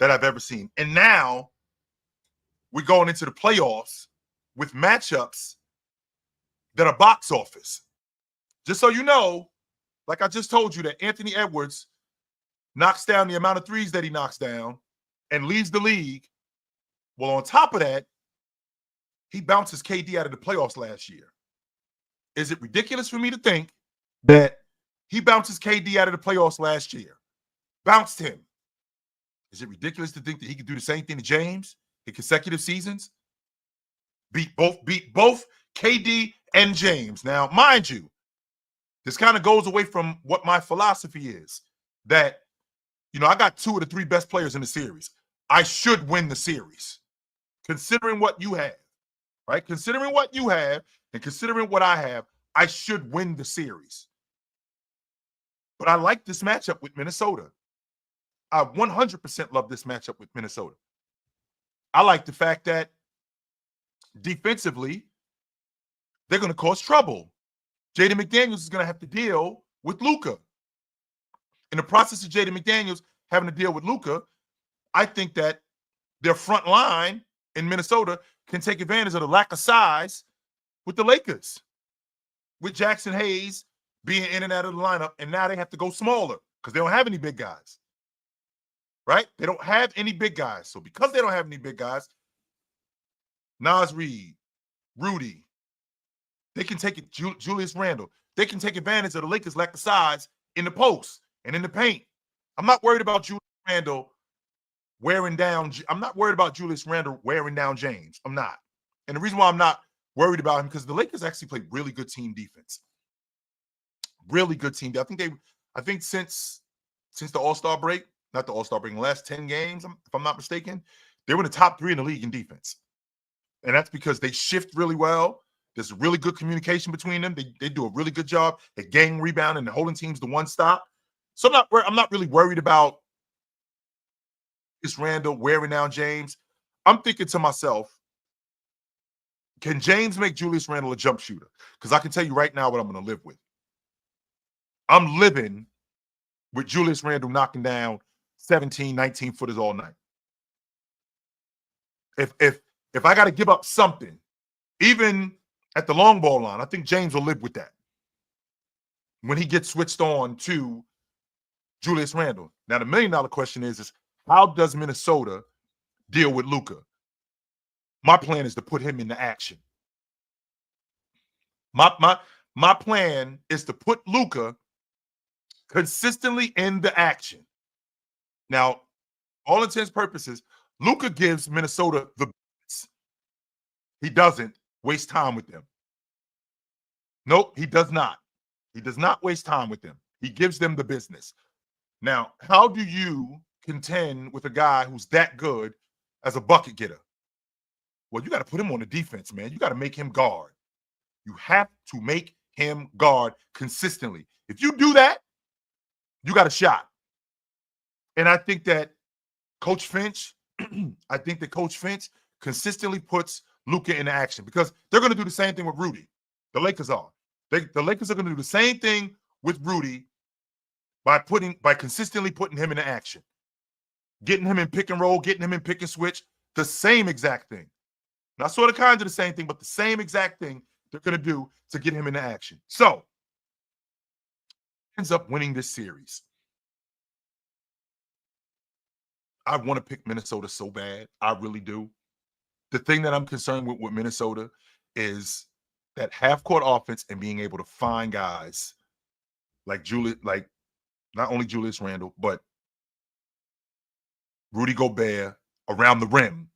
that I've ever seen. And now we're going into the playoffs with matchups that are box office. Just so you know, like I just told you, that Anthony Edwards knocks down the amount of threes that he knocks down and leads the league. Well, on top of that, he bounces KD out of the playoffs last year. Is it ridiculous for me to think that he bounces KD out of the playoffs last year? Bounced him. Is it ridiculous to think that he could do the same thing to James in consecutive seasons? Beat both KD and James. Now, mind you, this kind of goes away from what my philosophy is, that, I got 2 of the 3 best players in the series. I should win the series, considering what you have, right? Considering what you have and considering what I have, I should win the series. But I like this matchup with Minnesota. I 100% love this matchup with Minnesota. I like the fact that defensively, they're going to cause trouble. Jaden McDaniels is going to have to deal with Luka. In the process of Jaden McDaniels having to deal with Luka, I think that their front line in Minnesota can take advantage of the lack of size with the Lakers, with Jackson Hayes being in and out of the lineup, and now they have to go smaller because they don't have any big guys, right? They don't have any big guys. So because they don't have any big guys, Naz Reid, Rudy, they can take it, Julius Randle, they can take advantage of the Lakers' lack of size in the post and in the paint. I'm not worried about Julius Randle wearing down. I'm not worried about Julius Randle wearing down James. I'm not. And the reason why I'm not worried about him, because the Lakers actually play really good team defense. Really good team. I think since the All-Star break, not the All-Star break, in the last 10 games, if I'm not mistaken, they were in the top 3 in the league in defense. And that's because they shift really well. There's really good communication between them. They do a really good job at gang rebounding and holding teams to one stop. So I'm not really worried about this Randall wearing down James. I'm thinking to myself, can James make Julius Randle a jump shooter? Because I can tell you right now what I'm going to live with. I'm living with Julius Randle knocking down 17, 19-footers all night. If I got to give up something, even at the long ball line, I think James will live with that when he gets switched on to Julius Randle. Now, the $1 million question is how does Minnesota deal with Luka? My plan is to put him into action. My plan is to put Luka consistently in the action. Now, all intents and purposes, Luka gives Minnesota the best. He doesn't waste time with them. Nope, he does not. He does not waste time with them. He gives them the business. Now, how do you contend with a guy who's that good as a bucket getter? Well, you got to put him on the defense, man. You got to make him guard. You have to make him guard consistently. If you do that, you got a shot. And I think that Coach Finch consistently puts Luka in action because they're going to do the same thing with Rudy. The Lakers are. The Lakers are going to do the same thing with Rudy by consistently putting him in action. Getting him in pick and roll, getting him in pick and switch, the same exact thing. Not sort of kind of the same thing, but the same exact thing they're going to do to get him into action. So, ends up winning this series. I want to pick Minnesota so bad. I really do. The thing that I'm concerned with Minnesota is that half-court offense and being able to find guys like not only Julius Randle, but Rudy Gobert around the rim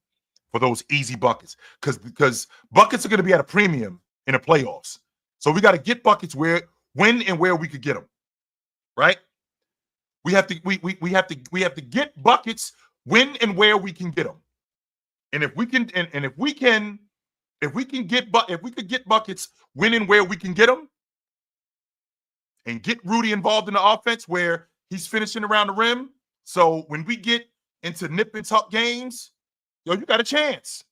for those easy buckets. Because buckets are going to be at a premium in the playoffs. So we got to get buckets when and where we could get them. Right? We have to get buckets when and where we can get them. And if we can get buckets when and where we can get them, and get Rudy involved in the offense where he's finishing around the rim. So when we get into nip and tuck games, you got a chance.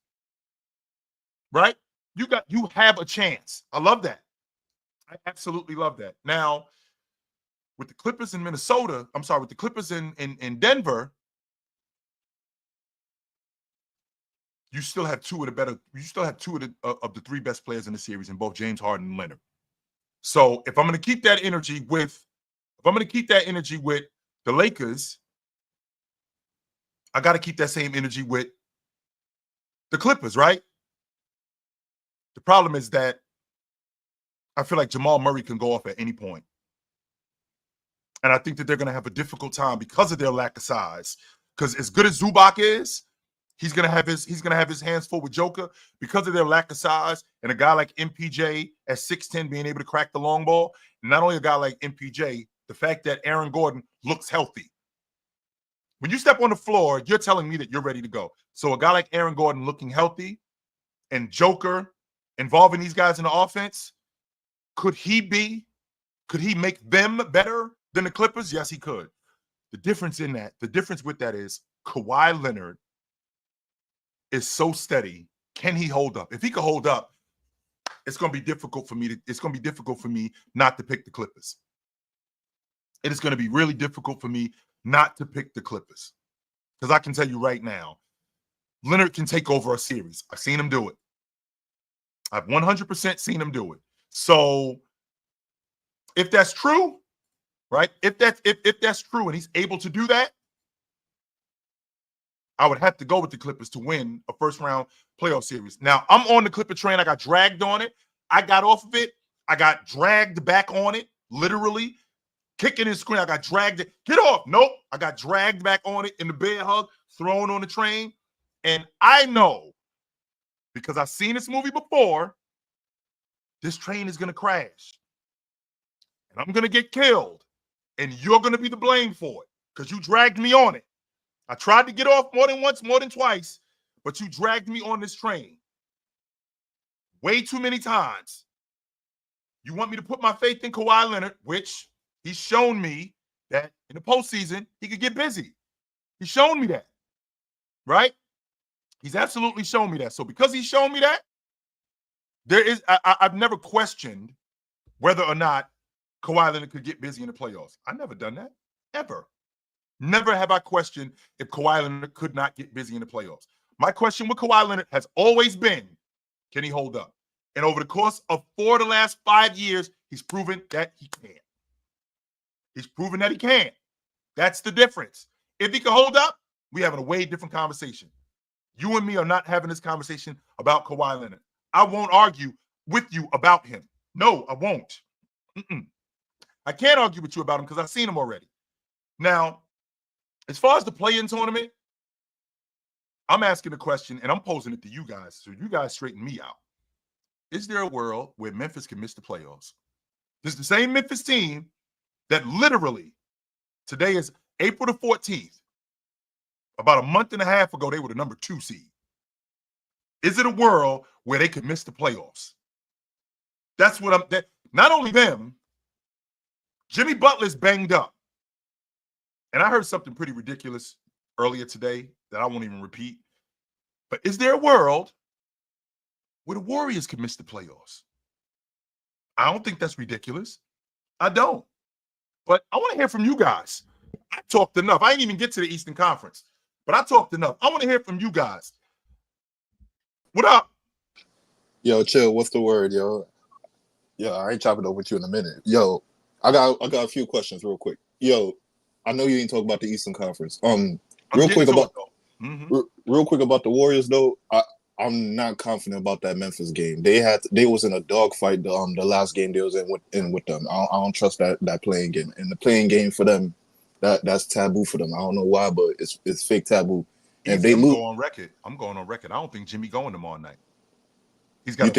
Right? You have a chance. I love that. I absolutely love that. Now, with the Clippers in Denver, you still have two of the three best players in the series in both James Harden and Leonard. So if I'm going to keep that energy with the Lakers, I got to keep that same energy with the Clippers, right? The problem is that I feel like Jamal Murray can go off at any point. And I think that they're going to have a difficult time because of their lack of size. Because as good as Zubac is, he's going to have his hands full with Joker because of their lack of size. And a guy like MPJ at 6'10" being able to crack the long ball. And not only a guy like MPJ, the fact that Aaron Gordon looks healthy. When you step on the floor, you're telling me that you're ready to go. So a guy like Aaron Gordon looking healthy and Joker involving these guys in the offense, could he make them better than the Clippers? Yes, he could. The difference with that is Kawhi Leonard is so steady. Can he hold up? If he could hold up, it's going to be difficult for me not to pick the Clippers. It is going to be really difficult for me not to pick the Clippers. Because I can tell you right now, Leonard can take over a series. I've seen him do it. I've 100% seen him do it. So if that's true, right? If that's true and he's able to do that, I would have to go with the Clippers to win a first-round playoff series. Now, I'm on the Clipper train. I got dragged on it. I got off of it. I got dragged back on it, literally. Kicking and screaming. I got dragged. Get off. Nope. I got dragged back on it in the bear hug, thrown on the train. And I know, because I've seen this movie before, this train is going to crash. And I'm going to get killed. And you're going to be the blame for it because you dragged me on it. I tried to get off more than once, more than twice, but you dragged me on this train way too many times. You want me to put my faith in Kawhi Leonard, which he's shown me that in the postseason, he could get busy. He's shown me that, right? He's absolutely shown me that. So because he's shown me that, I've never questioned whether or not Kawhi Leonard could get busy in the playoffs. I've never done that, ever. Never have I questioned if Kawhi Leonard could not get busy in the playoffs. My question with Kawhi Leonard has always been, can he hold up? And over the course of 4 of the last 5 years, he's proven that he can. He's proven that he can. That's the difference. If he can hold up, we're having a way different conversation. You and me are not having this conversation about Kawhi Leonard. I won't argue with you about him. No, I won't. I can't argue with you about him because I've seen him already. Now, as far as the play-in tournament, I'm asking the question, and I'm posing it to you guys, so you guys straighten me out. Is there a world where Memphis can miss the playoffs? This is the same Memphis team that literally, today is April the 14th. About a month and a half ago, they were the number 2 seed. Is it a world where they could miss the playoffs? That's what not only them, Jimmy Butler's banged up. And I heard something pretty ridiculous earlier today that I won't even repeat. But is there a world where the Warriors could miss the playoffs? I don't think that's ridiculous. I don't. But I want to hear from you guys. I talked enough. I didn't even get to the Eastern Conference, but I talked enough. I want to hear from you guys. What up? Yo, chill. What's the word, yo? Yo, I ain't chopping up with you in a minute. Yo, I got a few questions real quick. Yo, I know you ain't talking about the Eastern Conference. Real quick about the Warriors though. I'm not confident about that Memphis game. They was in a dogfight the last game they was in with them. I don't trust that playing game. And the playing game for them, that's taboo for them. I don't know why, but it's fake taboo. And if they lose, I'm going on record. I don't think Jimmy going tomorrow night. He's got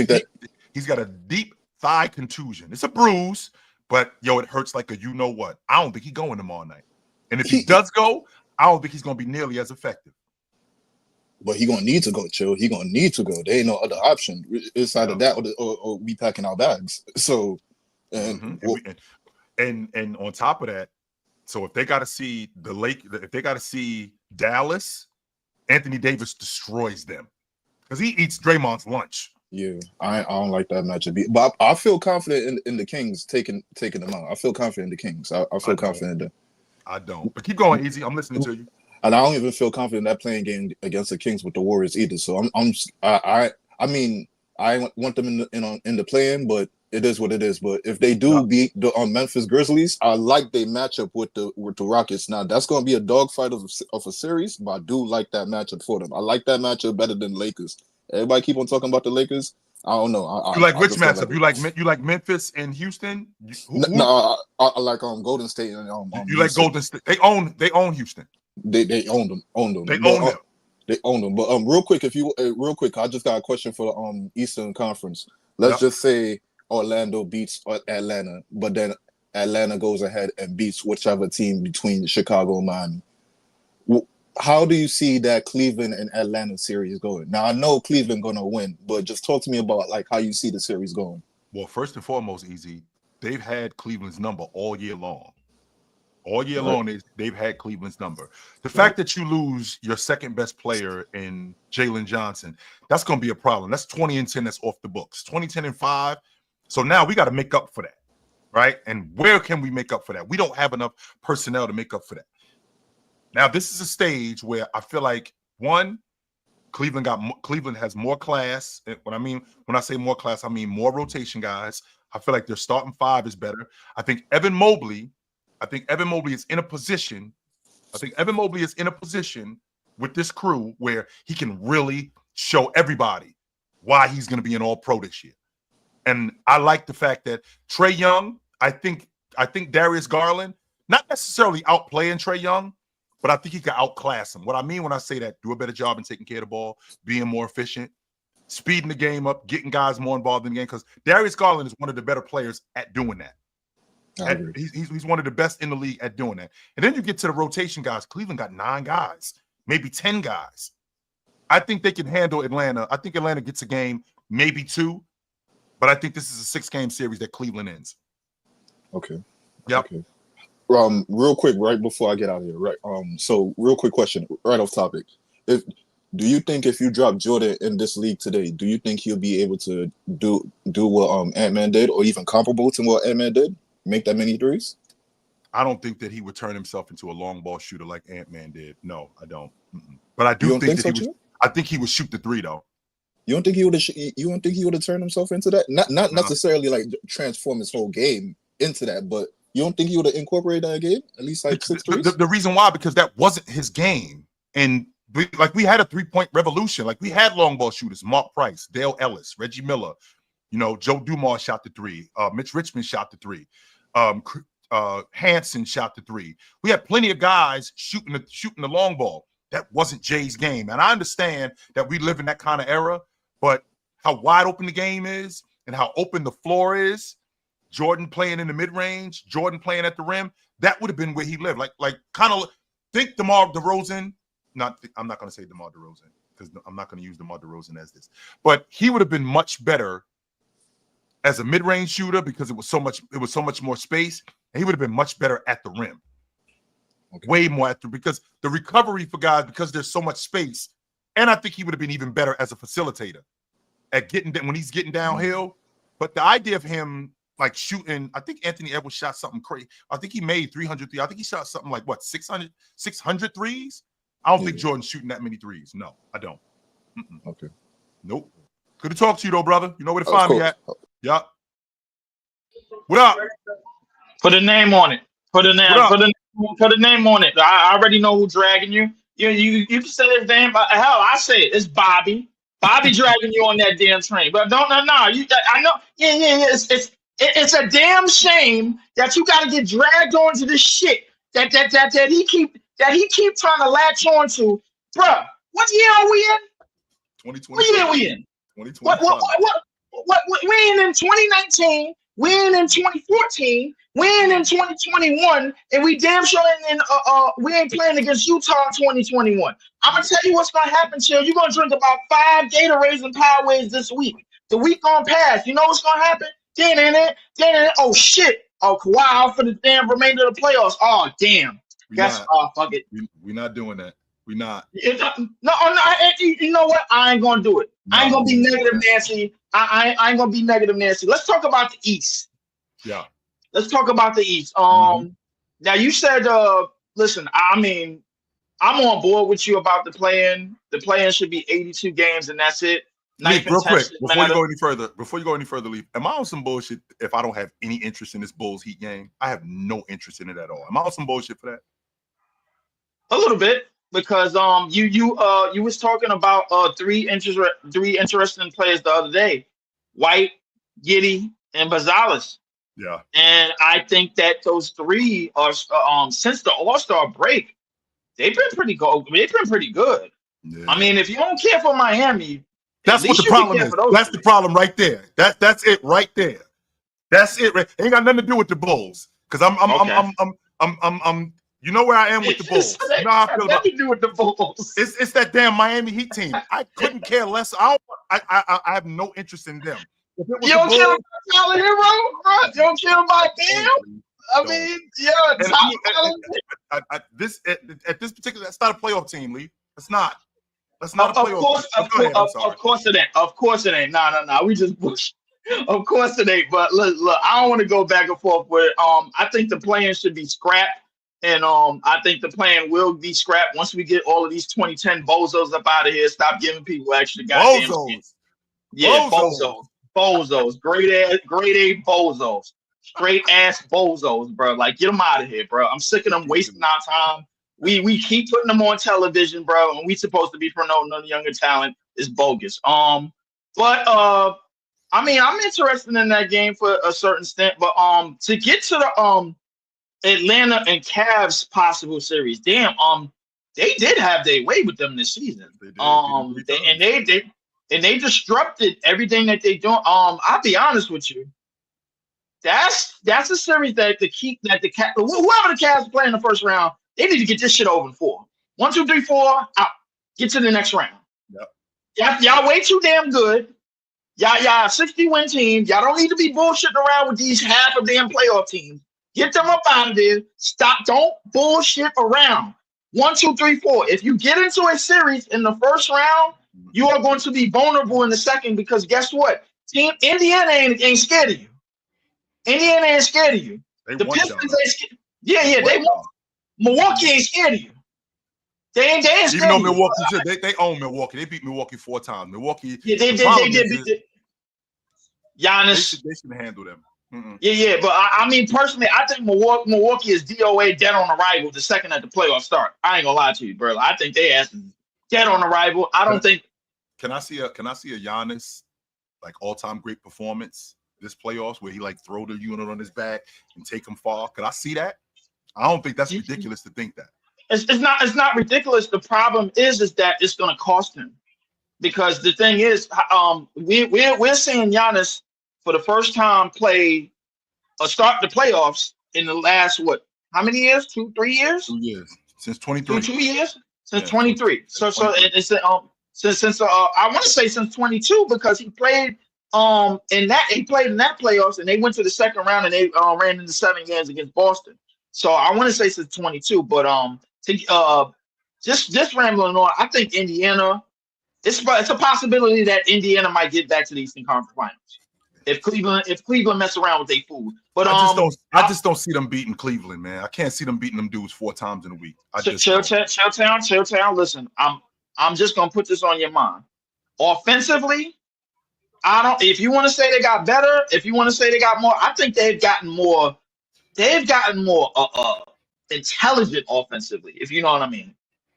a deep thigh contusion. It's a bruise, but yo, it hurts like a you know what. I don't think he's going tomorrow night. And if he does go, I don't think he's going to be nearly as effective. But he gonna need to go, chill. He gonna need to go. There ain't no other option. It's either that or we packing our bags. So, and on top of that, so if they got to see if they got to see Dallas, Anthony Davis destroys them because he eats Draymond's lunch. Yeah, I don't like that matchup. But I feel confident in the Kings taking them out. I feel confident in the Kings. I feel confident in them. I don't. But keep going, Easy. I'm listening to you. And I don't even feel confident that playing game against the Kings with the Warriors either. So I mean, I want them in the play-in, but it is what it is. But if they do beat the Memphis Grizzlies, I like they matchup with the Rockets. Now that's going to be a dogfight of a series, but I do like that matchup for them. I like that matchup better than Lakers. Everybody keep on talking about the Lakers. I don't know. You like which matchup? You like Memphis and Houston? No, I like Golden State and you like Golden State. They own Houston. They own them. They own them. They own them. But real quick, I just got a question for the Eastern Conference. Let's just say Orlando beats Atlanta, but then Atlanta goes ahead and beats whichever team between Chicago and Miami. How do you see that Cleveland and Atlanta series going? Now I know Cleveland gonna win, but just talk to me about like how you see the series going. Well, first and foremost, Easy, they've had Cleveland's number all year long. All year long, they've had Cleveland's number. The fact that you lose your second best player in Jalen Johnson, that's going to be a problem. That's 20-10 that's off the books. 20-10-5. So now we got to make up for that, right? And where can we make up for that? We don't have enough personnel to make up for that. Now, this is a stage where I feel like, one, Cleveland has more class. When I say more class, I mean more rotation guys. I feel like their starting five is better. I think Evan Mobley is in a position. With this crew where he can really show everybody why he's going to be an All-Pro this year. And I like the fact that Trae Young, I think Darius Garland, not necessarily outplaying Trae Young, but I think he can outclass him. What I mean when I say that, do a better job in taking care of the ball, being more efficient, speeding the game up, getting guys more involved in the game, because Darius Garland is one of the better players at doing that. He's one of the best in the league at doing that. And then you get to the rotation guys. Cleveland got 9 guys, maybe 10 guys. I think they can handle Atlanta. I think Atlanta gets a game, maybe 2, but I think this is a 6-game series that Cleveland ends. Okay. Yep. Okay. Real quick, right before I get out of here, right? So real quick question, right off topic. Do you think if you drop Jordan in this league today, do you think he'll be able to do what Ant-Man did, or even comparable to what Ant-Man did? Make that many threes? I don't think that he would turn himself into a long ball shooter like Ant-Man did. No, I don't. But I do think that he would. I think he would shoot the 3 though. You don't think he would have? You don't think he would have turned himself into that? Not necessarily like transform his whole game into that, but you don't think he would have incorporated that game at least like 6 threes? The reason why, because that wasn't his game, and we had a 3-point revolution. Like we had long ball shooters: Mark Price, Dale Ellis, Reggie Miller. Joe Dumars shot the 3. Mitch Richmond shot the 3. Hansen shot the 3. We had plenty of guys shooting the long ball. That wasn't Jay's game. And I understand that we live in that kind of era, but how wide open the game is and how open the floor is, Jordan playing in the mid-range, Jordan playing at the rim, that would have been where he lived. Like kind of think DeMar DeRozan. I'm not going to say DeMar DeRozan because I'm not going to use DeMar DeRozan as this. But he would have been much better as a mid-range shooter because it was so much more space, and he would have been much better at the rim. Okay. Way more because the recovery for guys, because there's so much space, and I think he would have been even better as a facilitator at when he's getting downhill. But the idea of him like shooting, I think Anthony Edwards shot something crazy. I think he made 300 threes. I think he shot something like 600 threes. I don't think Jordan's shooting that many threes. No, I don't. Okay. Nope. Good to talk to you though, brother. You know where to find me at. Yeah. What up? Put a name on it. Put a name on it. I already know who's dragging you. You can say his name. Hell, I say it. It's Bobby. Bobby dragging you on that damn train. But no. I know. Yeah. It's a damn shame that you got to get dragged onto this shit that he keep trying to latch onto, bruh. What year are we in? 2020. What year are we in? 2020. What? We ain't in 2019. We ain't in 2014. We ain't in 2021, and we damn sure we ain't playing against Utah in 2021. I'm gonna tell you what's gonna happen, Chill. You're gonna drink about 5 Gatorades and Powerades this week. The week gonna pass. You know what's gonna happen? Oh shit! Oh, Kawhi out for the damn remainder of the playoffs. Oh damn! Fuck it. We're not doing that. We're not. No. You know what? I ain't gonna do it. I ain't gonna be negative Nancy. I ain't gonna be negative Nancy. Let's talk about the East. Yeah. Let's talk about the East. Now you said, listen, I mean, I'm on board with you about the play-in. The play-in should be 82 games, and that's it. Leaf, real quick, before matter. you go any further, Leaf, am I on some bullshit if I don't have any interest in this Bulls Heat game? I have no interest in it at all. Am I on some bullshit for that? A little bit, because you was talking about three interesting players the other day, White, Giddey, and Gonzalez. Yeah. And I think that those three are since the All-Star break, they've been pretty good. They've been pretty good. Yeah. I mean, if you don't care for Miami, that's what the problem is. That's the problem right there. That's it right there. That's it. Right. Ain't got nothing to do with the Bulls. Because I'm you know where I am with the Bulls. You know how I feel about nothing to do with the Bulls. It's that damn Miami Heat team. I couldn't care less. I have no interest in them. You don't care about Tyler Hero, bro? You don't care about them? I mean, yeah. At this particular, that's not a playoff team, Lee. It's not. That's not a playoff. Of course it ain't. Of course it ain't. No. We just push. Of course it ain't. But look, I don't want to go back and forth with. I think the plan should be scrapped, and I think the plan will be scrapped once we get all of these 2010 bozos up out of here. Stop giving people extra goddamn. Bozos. Yeah, bozos. Grade A bozos. Straight ass bozos, bro. Like, get them out of here, bro. I'm sick of them wasting our time. We keep putting them on television, bro, and we supposed to be promoting the younger talent. Is bogus. But I mean, I'm interested in that game for a certain extent. But to get to the Atlanta and Cavs possible series, damn, they did have their way with them this season. They disrupted everything that they doing. I'll be honest with you. That's a series that whoever the Cavs play in the first round, they need to get this shit over in 4. 1, 2, 3, 4, out. Get to the next round. Yep. Y'all way too damn good. Y'all 60-win team. Y'all don't need to be bullshitting around with these half of damn playoff teams. Get them up out of there. Stop. Don't bullshit around. 1, 2, 3, 4. If you get into a series in the first round, you are going to be vulnerable in the second, because guess what? Team Indiana ain't scared of you. Indiana ain't scared of you. The Pistons ain't scared. Yeah, they won't. Milwaukee ain't scared of you. They ain't scared. Even though Milwaukee, they own Milwaukee. They beat Milwaukee 4 times. Milwaukee. Yeah, they did beat Giannis. They should handle them. Mm-mm. Yeah, but I mean, personally, I think Milwaukee is DOA, dead on arrival, the second that the playoffs start. I ain't gonna lie to you, bro. I think they ass is dead on arrival. I don't think. Can I see a Giannis like all-time great performance this playoffs where he like throw the unit on his back and take him far? Could I see that? I don't think that's ridiculous to think that. It's not ridiculous. The problem is that it's going to cost him, because the thing is, we're seeing Giannis for the first time play or start the playoffs in the last how many years? 2, 3 years? 2 years since 23. 2 years since 23. So it's since I want to say since 22, because he played in that playoffs and they went to the second round and they ran into 7 games against Boston. So I want to say since 22, but just rambling on, I think Indiana, it's a possibility that Indiana might get back to the Eastern Conference Finals if Cleveland mess around with their food. But I just don't see them beating Cleveland, man. I can't see them beating them dudes 4 times in a week. Chill town. Listen, I'm just gonna put this on your mind. Offensively, if you want to say they got better, if you want to say they got more, I think they've gotten more intelligent offensively, if you know what I mean.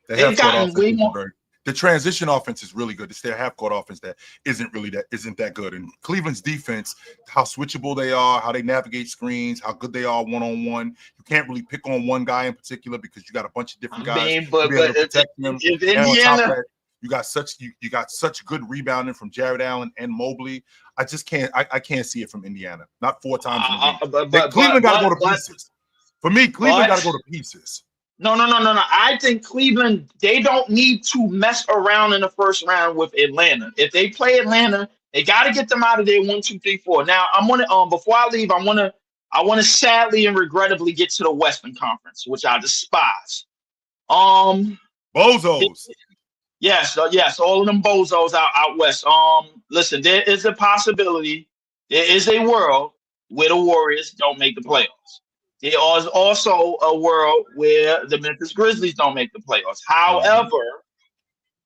They've gotten way more. The transition offense is really good. It's their half-court offense that isn't that good. And Cleveland's defense, how switchable they are, how they navigate screens, how good they are one-on-one. You can't really pick on one guy in particular because you got a bunch of different guys. But if Indiana, you got such good rebounding from Jared Allen and Mobley. I just can't. I can't see it from Indiana. Not 4 times in a week. Cleveland got to go to pieces. For me, Cleveland got to go to pieces. No. I think Cleveland, they don't need to mess around in the first round with Atlanta. If they play Atlanta, they got to get them out of there 1, 2, 3, 4. Now, I'm gonna before I leave, I wanna sadly and regrettably get to the Western Conference, which I despise. Bozos. Yes, all of them bozos out west. Listen, there is a possibility, there is a world where the Warriors don't make the playoffs. There is also a world where the Memphis Grizzlies don't make the playoffs. Mhm.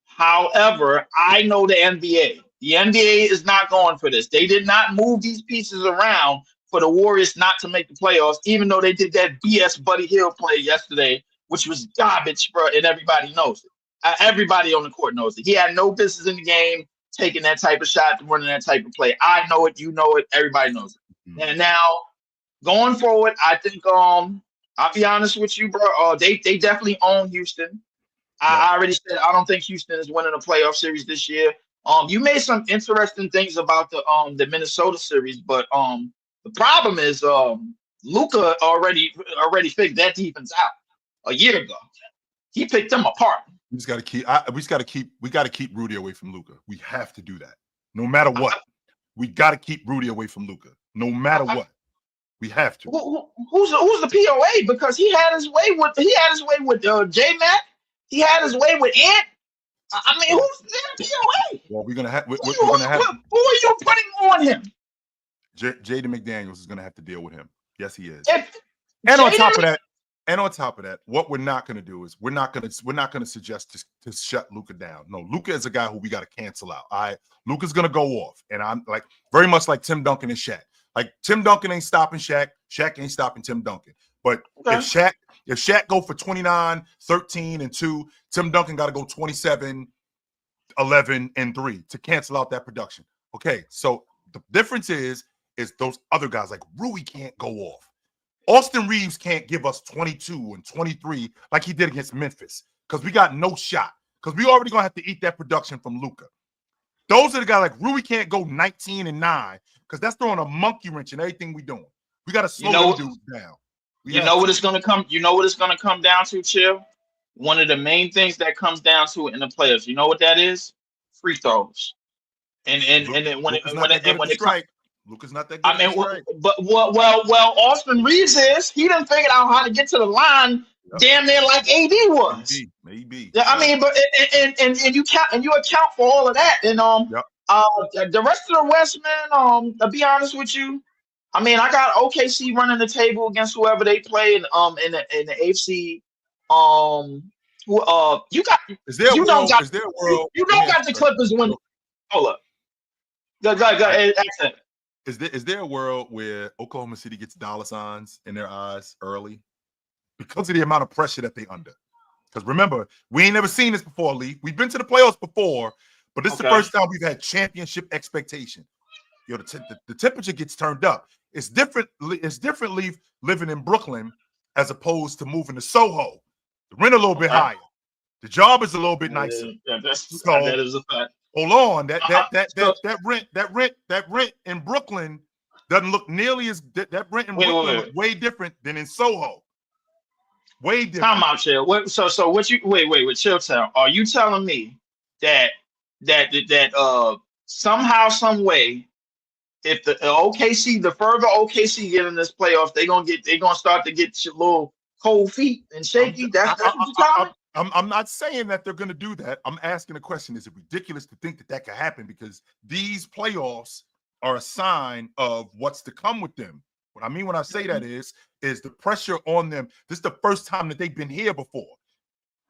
However, I know the NBA. The NBA is not going for this. They did not move these pieces around for the Warriors not to make the playoffs, even though they did that BS Buddy Hill play yesterday, which was garbage, bro, and everybody knows it. Everybody on the court knows it. He had no business in the game taking that type of shot, running that type of play. I know it, you know it, everybody knows it. And now going forward, I think I'll be honest with you, bro. They definitely own Houston. Yep. I already said I don't think Houston is winning a playoff series this year. You made some interesting things about the Minnesota series, but the problem is Luca already figured that defense out a year ago. He picked them apart. We just got to keep. We got to keep Rudy away from Luca. We have to do that, no matter what. We got to keep Rudy away from Luca, no matter what. We have to. Who's the POA? Because he had his way with J Mac. He had his way with Ant. I mean, who's the POA? Well, we're gonna have. Who are you putting on him? Jaden McDaniels is gonna have to deal with him. Yes, he is. And on top of that, what we're not gonna do is we're not gonna suggest to shut Luca down. No, Luca is a guy who we got to cancel out. Luca's gonna go off, and I'm like very much like Tim Duncan and Shaq. Like Tim Duncan ain't stopping Shaq. Shaq ain't stopping Tim Duncan. But if Shaq go for 29, 13, and 2, Tim Duncan got to go 27, 11, and 3 to cancel out that production. Okay, so the difference is those other guys like Rui can't go off. Austin Reeves can't give us 22 and 23 like he did against Memphis because we got no shot because we already going to have to eat that production from Luka. Those are the guys like Rui can't go 19 and 9 because that's throwing a monkey wrench in everything we doing. We got to slow those dudes down. You know what it's going to come down to, CHiLL? One of the main things that comes down to it in the playoffs, you know what that is? Free throws. And when it comes, Luka's not that good. I mean, well, Austin Reeves is. He done figured out how to get to the line, damn near like AD was. Maybe. Yeah, I mean, but and you account for all of that, and the rest of the West, man. To be honest with you, I mean, I got OKC running the table against whoever they play in the AFC. You got the Clippers winning. Hold up. Go ahead. Is there a world where Oklahoma City gets dollar signs in their eyes early because of the amount of pressure that they under? Because remember, we ain't never seen this before, Leaf. We've been to the playoffs before, but this is the first time we've had championship expectation. The temperature gets turned up. It's different. It's different, Leaf, living in Brooklyn as opposed to moving to Soho. The rent a little bit higher. The job is a little bit nicer. That is a fact. Hold on, that rent in Brooklyn doesn't look nearly as that rent in Brooklyn look way different than in Soho. Way different. Time out, CHiLL. So what you wait, CHiLL Town. Are you telling me that somehow, some way, if the OKC, the further OKC get in this playoff, they're gonna start to get your little cold feet and shaky? That's what you're telling me? I'm not saying that they're going to do that. I'm asking a question. Is it ridiculous to think that could happen? Because these playoffs are a sign of what's to come with them. What I mean when I say that is the pressure on them. This is the first time that they've been here before.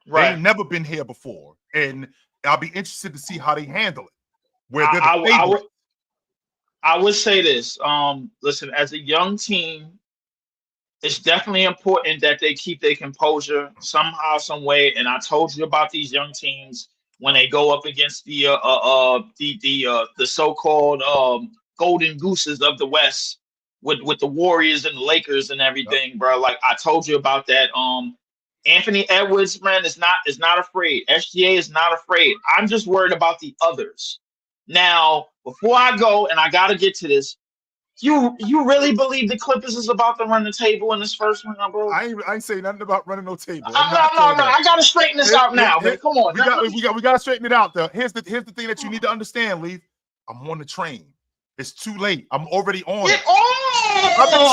Right. They ain't never been here before. And I'll be interested to see how they handle it. Where they're the favorite. I would say this. Listen, as a young team, it's definitely important that they keep their composure somehow, some way. And I told you about these young teams when they go up against the so-called golden gooses of the West with the Warriors and the Lakers and everything, bro. Like I told you about that. Anthony Edwards, man, is not afraid. SGA is not afraid. I'm just worried about the others. Now, before I go, and I got to get to this, you really believe the Clippers is about to run the table in this first one, bro? I ain't saying nothing about running no table. No. I gotta straighten this out now, man. Come on. We gotta straighten it out though. Here's the thing that you need to understand, Leaf. I'm on the train. It's too late. I'm already on it. I've been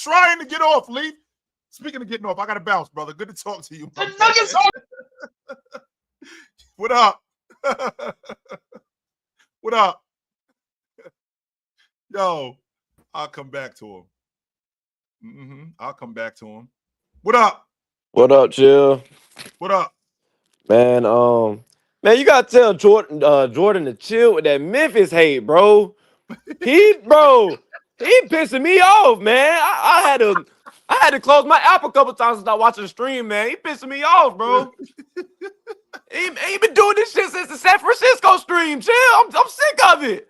trying to get off, Leaf. Speaking of getting off, I gotta bounce, brother. Good to talk to you. The Nuggets What up? What up? Yo, I'll come back to him. I'll come back to him. What up? What up, Chill? What up? Man, man, you gotta tell Jordan to chill with that Memphis hate, bro. Bro, he pissing me off, man. I had to close my app a couple times to start watching the stream, man. He pissing me off, bro. He been doing this shit since the San Francisco stream. Chill, I'm sick of it.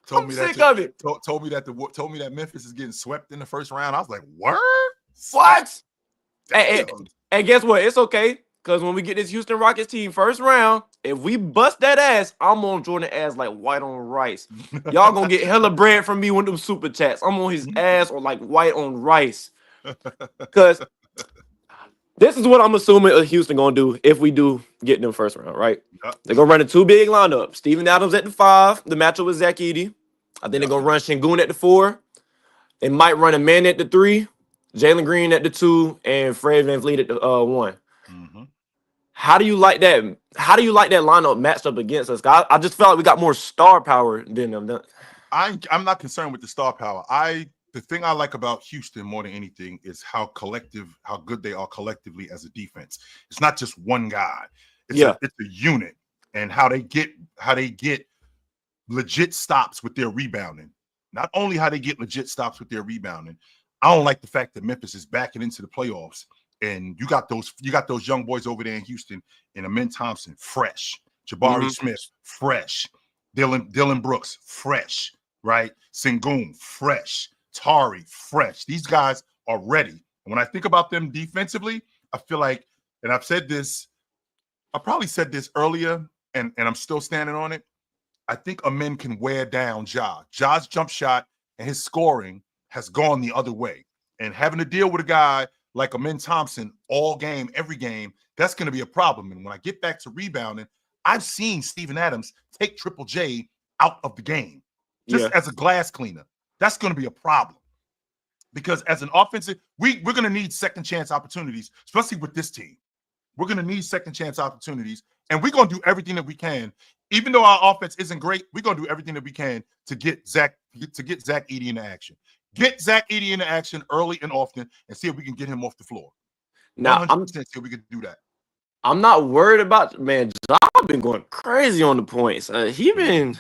Told me that Memphis is getting swept in the first round. I was like, word? What? And guess what? It's okay. Because when we get this Houston Rockets team first round, if we bust that ass, I'm on Jordan ass like white on rice. Y'all gonna get hella bread from me with them super chats. I'm on his ass or like white on rice. Because this is what I'm assuming Houston gonna do if we do get them first round, right? Yep. They're gonna run a two big lineup. Steven Adams at the 5, the matchup with Zach Edey. I think they're gonna run Şengün at the 4. They might run a man at the 3, Jalen Green at the 2, and Fred VanVleet at the 1. How do you like that? How do you like that lineup matched up against us? I just felt like we got more star power than them. I'm not concerned with the star power. The thing I like about Houston more than anything is how good they are collectively as a defense. It's not just one guy. It's a unit, and how they get legit stops with their rebounding. Not only how they get legit stops with their rebounding. I don't like the fact that Memphis is backing into the playoffs. And you got those young boys over there in Houston, and Amin Thompson, fresh. Jabari Smith, fresh. Dylan Brooks, fresh. Right? Şengün, fresh. Tari, fresh. These guys are ready. And when I think about them defensively, I feel like, and I've said this, I probably said this earlier, and I'm still standing on it. I think Amin can wear down Ja. Ja's jump shot and his scoring has gone the other way. And having to deal with a guy like Amin Thompson all game, every game, that's going to be a problem. And when I get back to rebounding, I've seen Steven Adams take Triple J out of the game just as a glass cleaner. That's going to be a problem because as an offensive, we're going to need second chance opportunities, especially with this team. We're going to need second chance opportunities, and we're going to do everything that we can. Even though our offense isn't great, we're going to do everything that we can to get Zach Edey into action. Get Zach Edey into action early and often and see if we can get him off the floor. Now, 100% see if we can do that. I'm not worried about, man, I've been going crazy on the points. He been,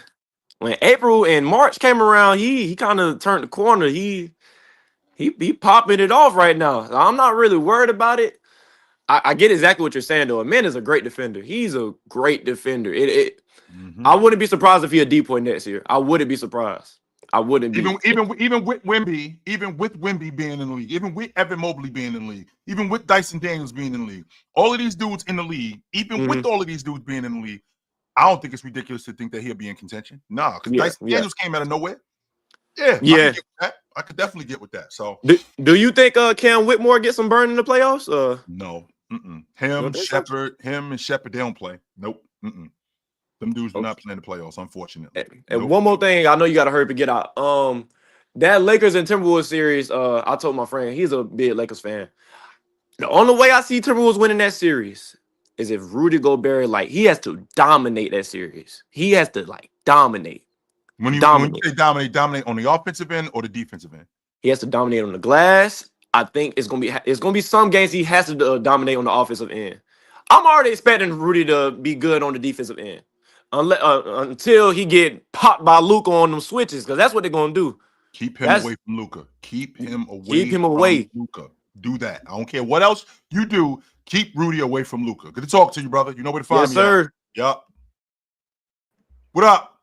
when April and March came around, he kind of turned the corner. He popping it off right now. I'm not really worried about it. I get exactly what you're saying, though. Amin is a great defender. He's a great defender. I wouldn't be surprised if he a depoy next year. I wouldn't be surprised. I wouldn't be. Even with Wemby being in the league, even with Evan Mobley being in the league, even with Dyson Daniels being in the league, all of these dudes in the league, even with all of these dudes being in the league, I don't think it's ridiculous to think that he'll be in contention. No, because Dyson Daniels came out of nowhere. Yeah. I could definitely get with that. So, do you think Cam Whitmore gets some burn in the playoffs? No. Him and Shepard, they don't play. Nope. Them dudes do not play in the playoffs, unfortunately. And one more thing, I know you got to hurry to get out. That Lakers and Timberwolves series, I told my friend, he's a big Lakers fan. The only way I see Timberwolves winning that series is if Rudy Gobert, he has to dominate that series. He has to, dominate. When you say dominate on the offensive end or the defensive end? He has to dominate on the glass. I think it's gonna be some games he has to dominate on the offensive end. I'm already expecting Rudy to be good on the defensive end, until he get popped by Luka on them switches, because that's what they're gonna do. Keep him away from Luka. Keep him away from Luka. Do that. I don't care what else you do. Keep Rudy away from Luka. Good to talk to you, brother. You know where to find me. Yes, sir. Yup. What up?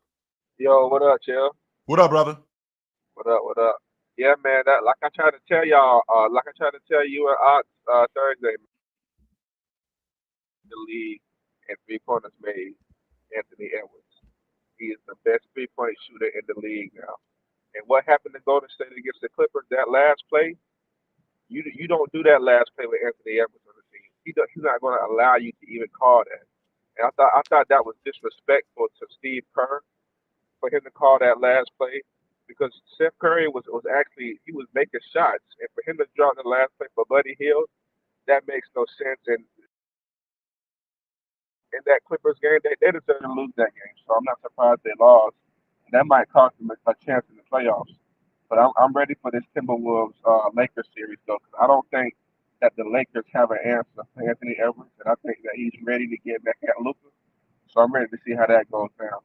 Yo, what up, Chill? What up, brother? What up? Yeah, man. That like I tried to tell y'all, like I tried to tell you and Thursday, the league and 3-pointers made Anthony Edwards. He is the best 3-point shooter in the league now. And what happened to Golden State against the Clippers? That last play, you don't do that last play with Anthony Edwards on the team. He's not going to allow you to even call that. And I thought that was disrespectful to Steve Kerr for him to call that last play, because Steph Curry was making shots, and for him to drop the last play for Buddy Hield, that makes no sense. And in that Clippers game, they deserve to lose that game. So I'm not surprised they lost. And that might cost them a chance in the playoffs. But I'm ready for this Timberwolves Lakers series though, 'cause I don't think that the Lakers have an answer for Anthony Edwards, and I think that he's ready to get back at Luka. So I'm ready to see how that goes down.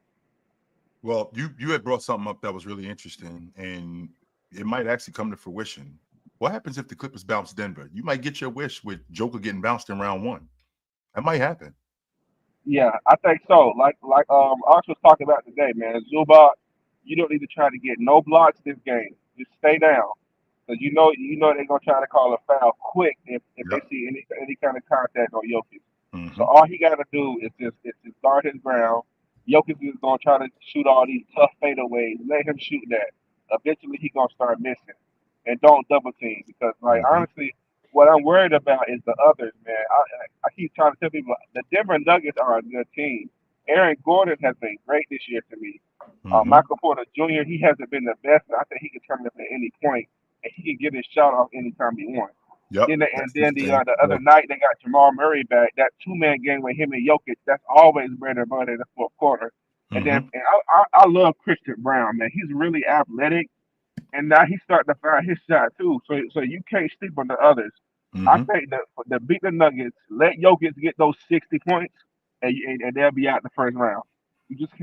Well, you had brought something up that was really interesting, and it might actually come to fruition. What happens if the Clippers bounce Denver? You might get your wish with Joker getting bounced in round one. That might happen. Yeah, I think so. Like Ox was talking about today, man. Zubac, you don't need to try to get no blocks this game. Just stay down, because you know they're gonna try to call a foul quick if they Yep. see any kind of contact on Jokic. So Mm-hmm. all he got to do is just guard his ground. Jokic is gonna try to shoot all these tough fadeaways. Let him shoot that. Eventually, he gonna start missing, and don't double team because, like, Mm-hmm. honestly, what I'm worried about is the others, man. I keep trying to tell people the Denver Nuggets are a good team. Aaron Gordon has been great this year to me. Mm-hmm. Michael Porter Jr. He hasn't been the best, but I think he can turn it up at any point, and he can get his shot off anytime he wants. Yep. And That's then his thing. the other night they got Jamal Murray back. That 2-man game with him and Jokic, that's always bread and butter in the fourth quarter. And then Mm-hmm. and I love Christian Brown, man. He's really athletic, and now he's starting to find his shot too. So you can't sleep on the others. I Mm-hmm. think that to beat the Nuggets, let Jokic get those 60 points, and they'll be out the first round. You just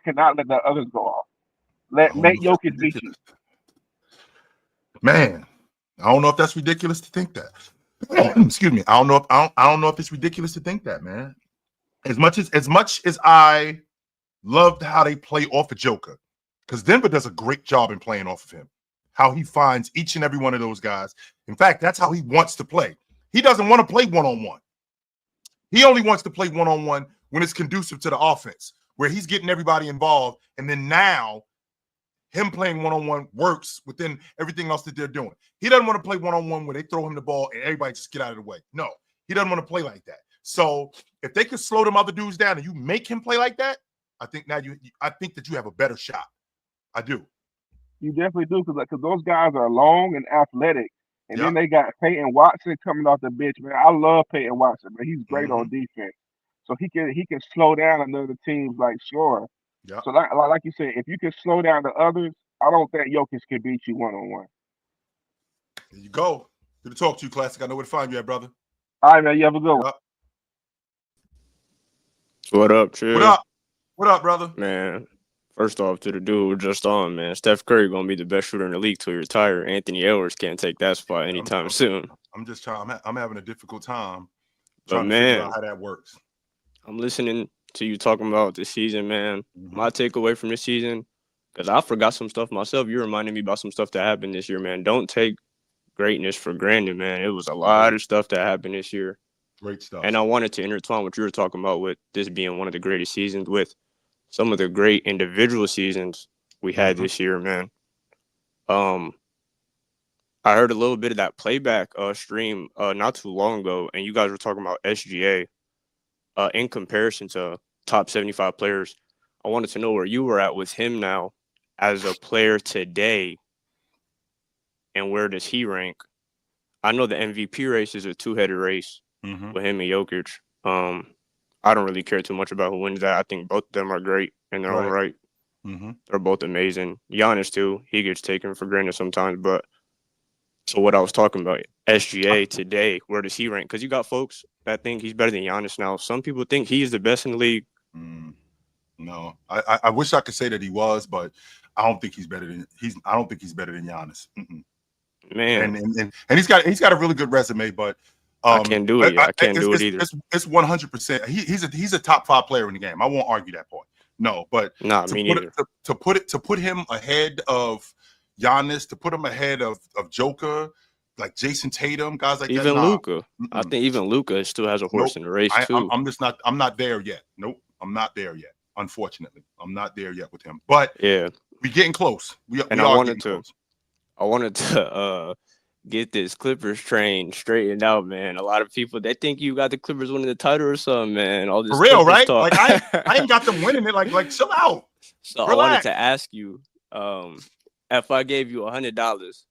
cannot let the others go off. I don't know Make if that's Jokic beat you. ridiculous. Man, I don't know if that's ridiculous to think that. Excuse me. I don't know if it's ridiculous to think that, man. As much as I loved how they play off of Joker, because Denver does a great job in playing off of him. How he finds each and every one of those guys. In fact, that's how he wants to play. He doesn't want to play one-on-one. He only wants to play one-on-one when it's conducive to the offense, where he's getting everybody involved. And then now him playing one-on-one works within everything else that they're doing. He doesn't want to play one-on-one where they throw him the ball and everybody just get out of the way. No, he doesn't want to play like that. So if they can slow them other dudes down and you make him play like that, I think that you have a better shot. I do. You definitely do, because those guys are long and athletic. And then Yep. they got Peyton Watson coming off the bench, man. I love Peyton Watson, man. He's great on defense. So he can slow down another team's like sure. Yep. So like you said, if you can slow down the others, I don't think Jokic can beat you 1-on-1. There you go. Good to talk to you, Classic. I know where to find you at, brother. All right, man. You have a good one. Yep. What up, Chill? What up? What up, brother? Man, first off, to the dude who just on, man, Steph Curry gonna be the best shooter in the league till he retire. Anthony Edwards can't take that spot anytime soon. I'm just trying. I'm having a difficult time But trying to figure man, out how that works. I'm listening to you talking about this season, man. Mhm. My takeaway from this season, because I forgot some stuff myself. You reminded me about some stuff that happened this year, man. Don't take greatness for granted, man. It was a lot of stuff that happened this year. Great stuff. And I wanted to intertwine what you were talking about with this being one of the greatest seasons with some of the great individual seasons we had this year, man. I heard a little bit of that playback stream not too long ago, and you guys were talking about SGA in comparison to top 75 players. I wanted to know where you were at with him now as a player today, and where does he rank? I know the MVP race is a two-headed race with him and Jokic. I don't really care too much about who wins that. I think both of them are great in their own right. They're both amazing. Giannis, too. He gets taken for granted sometimes. But so what I was talking about, SGA today, where does he rank? Because you got folks that think he's better than Giannis now. Some people think he's the best in the league. No, I wish I could say that he was, but I don't think he's better than I don't think he's better than Giannis. Man, and he's got a really good resume, but I can't do it. I can't do it either. It's 100%. He's a top 5 player in the game. I won't argue that point. No, but me neither. To put him ahead of Giannis, to put him ahead of Joker, like Jason Tatum, guys like even that. Luka. I think even Luka still has a horse in the race too. I'm not there yet. Nope, I'm not there yet. Unfortunately, I'm not there yet with him. But yeah, we're getting close. I wanted to get this Clippers train straightened out, man. A lot of people, they think you got the Clippers winning the title or something, man. All this for real, Clippers right? talk. Like I ain't got them winning it. Like chill out. So relax. I wanted to ask you, if I gave you $100,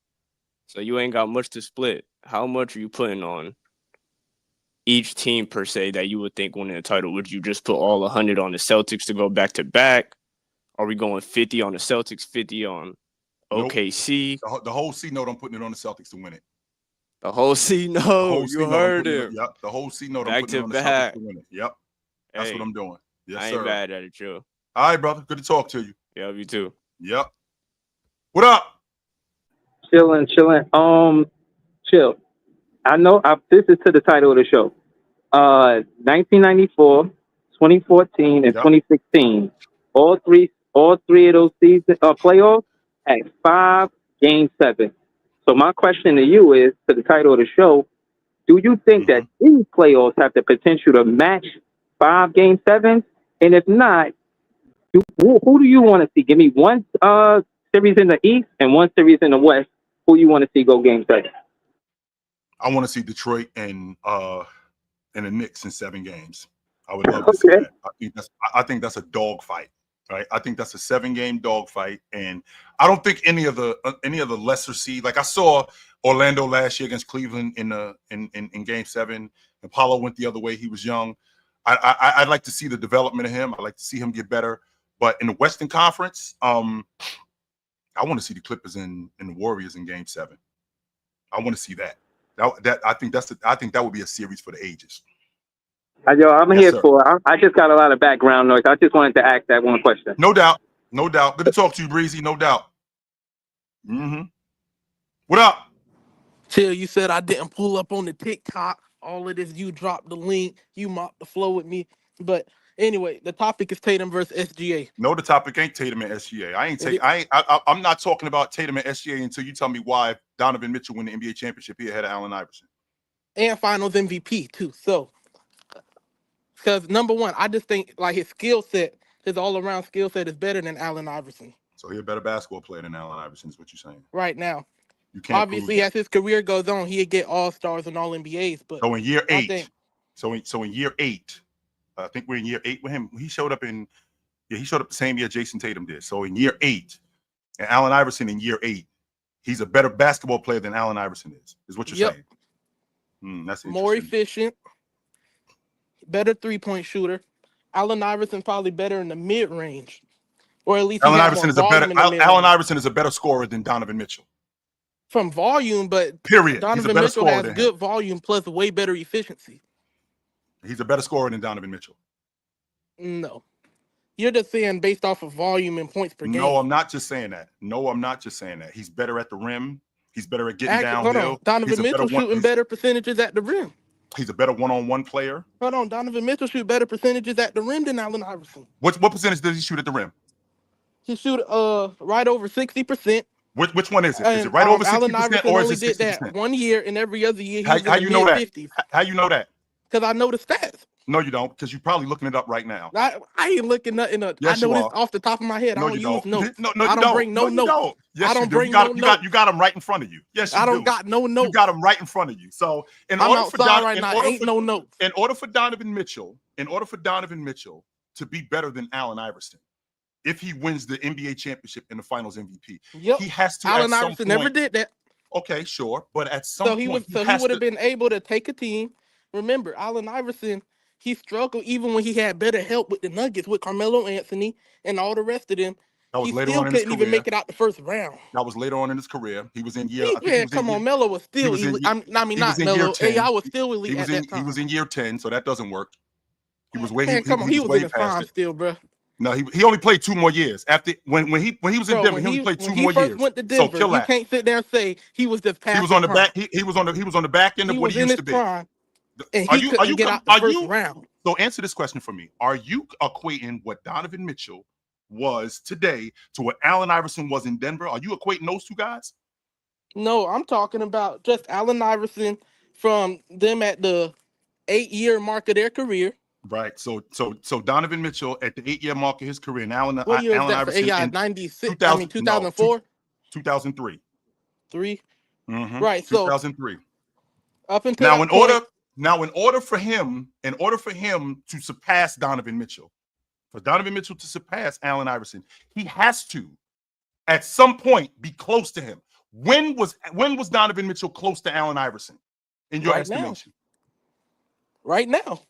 so you ain't got much to split, how much are you putting on each team per se that you would think winning the title? Would you just put all 100 on the Celtics to go back to back? Are we going 50 on the Celtics, 50 on Nope. OKC. The whole C note, I'm putting it on the Celtics to win it. The whole C The note. whole You C note, heard him. Yep. The whole C note, I'm Back putting it to on the Celtics back. to win it. Yep. That's what Hey, I'm doing. Yes, I ain't sir. mad at it, Chill. All right, brother. Good to talk to you. Yeah, you too. Yep. What up? Chilling. Chill. I know this is to the title of the show. 1994, 2014, and Yep. 2016. All three of those season playoffs at 5 Game 7. So my question to you is, to the title of the show, do you think that these playoffs have the potential to match 5 Game 7s? And if not, who do you want to see? Give me one series in the East and one series in the West. Who you want to see go Game 7? I want to see Detroit and the Knicks in 7 games. I would love to see that. I think that's a dog fight, right? I think that's a 7-game dog fight, and I don't think any of the lesser seed. Like I saw Orlando last year against Cleveland in Game 7, and Paulo went the other way. He was young. I'd like to see the development of him. I'd like to see him get better. But in the Western Conference, I want to see the Clippers and the Warriors in Game 7. I want to see that. I think that would be a series for the ages. Yo, I'm Yes, here sir. for. I just got a lot of background noise. I just wanted to ask that one question. No doubt. Good to talk to you, Breezy. No doubt. What up? Chill, you said I didn't pull up on the TikTok. All of this, you dropped the link, you mopped the flow with me. But anyway, the topic is Tatum versus SGA. No, the topic ain't Tatum and SGA. I'm not talking about Tatum and SGA until you tell me why Donovan Mitchell won the NBA championship here ahead of Allen Iverson. And Finals MVP too. So, because number one, I just think like his skill set, his all-around skill set is better than Allen Iverson. So he's a better basketball player than Allen Iverson is what you're saying. Right now. You can't obviously as his career goes on, he'd get all-stars and all-NBAs. But so in year 8, think, in year 8, I think we're in year 8 with him. He showed up the same year Jason Tatum did. So in year 8, and Allen Iverson in year 8, he's a better basketball player than Allen Iverson is what you're saying. That's interesting. More efficient, better three-point shooter. Allen Iverson probably better in the mid-range, or at least Allen Iverson is a better scorer than Donovan Mitchell. From volume, but period. Donovan Mitchell has good volume plus way better efficiency. He's a better scorer than Donovan Mitchell. No. You're just saying based off of volume and points per game. No, I'm not just saying that. He's better at the rim. He's better at getting downhill. Hold on. Donovan Mitchell shooting better percentages at the rim. He's a better one-on-one player. Hold on. Donovan Mitchell shoot better percentages at the rim than Allen Iverson. What percentage does he shoot at the rim? He shoot right over 60%. Which one is it? Is it right over 60% or is it 60%? Did that 1 year, and every other year he was how in you the know that? 50s. How you know that? Because I know the stats. No, you don't, because you're probably looking it up right now. I ain't looking nothing up. Yes, I know this off the top of my head. No, I don't use notes. No, I don't bring no notes. Don't. Yes, I don't you do. bring no notes. You got them right in front of you. Yes, you do. I don't got no notes. You got them right in front of you. So in I'm order outside for right now. Ain't no notes. In order for Donovan Mitchell to be better than Allen Iverson, if he wins the NBA championship and the Finals MVP, he has to. Allen Iverson never did that. Okay, sure, but at some point, he would have been able to take a team. Remember, Allen Iverson, he struggled even when he had better help with the Nuggets, with Carmelo Anthony and all the rest of them. He still couldn't even make it out the first round. That was later on in his career. He was in year. Melo was still elite. Not Melo. AI was still elite at that time. He was in year 10, so that doesn't work. He was way. He was in his prime still, bro. No, he only played 2 more years after when he was in Denver. He only played 2 more years. When he first went to Denver, you can't sit there and say he was just past. He was on the back. He was on the back end of what he used to be. Prime, and he couldn't get out the first round. So answer this question for me: are you equating what Donovan Mitchell was today to what Allen Iverson was in Denver? Are you equating those 2 guys? No, I'm talking about just Allen Iverson from them at the 8-year mark of their career. Right. So Donovan Mitchell at the 8-year mark of his career, and Allen Iverson in 96. 2004, 2003. 3. Right. So 2003. Up until in order for him to surpass Donovan Mitchell, for Donovan Mitchell to surpass Allen Iverson, he has to, at some point, be close to him. When was Donovan Mitchell close to Allen Iverson in your estimation? Right now.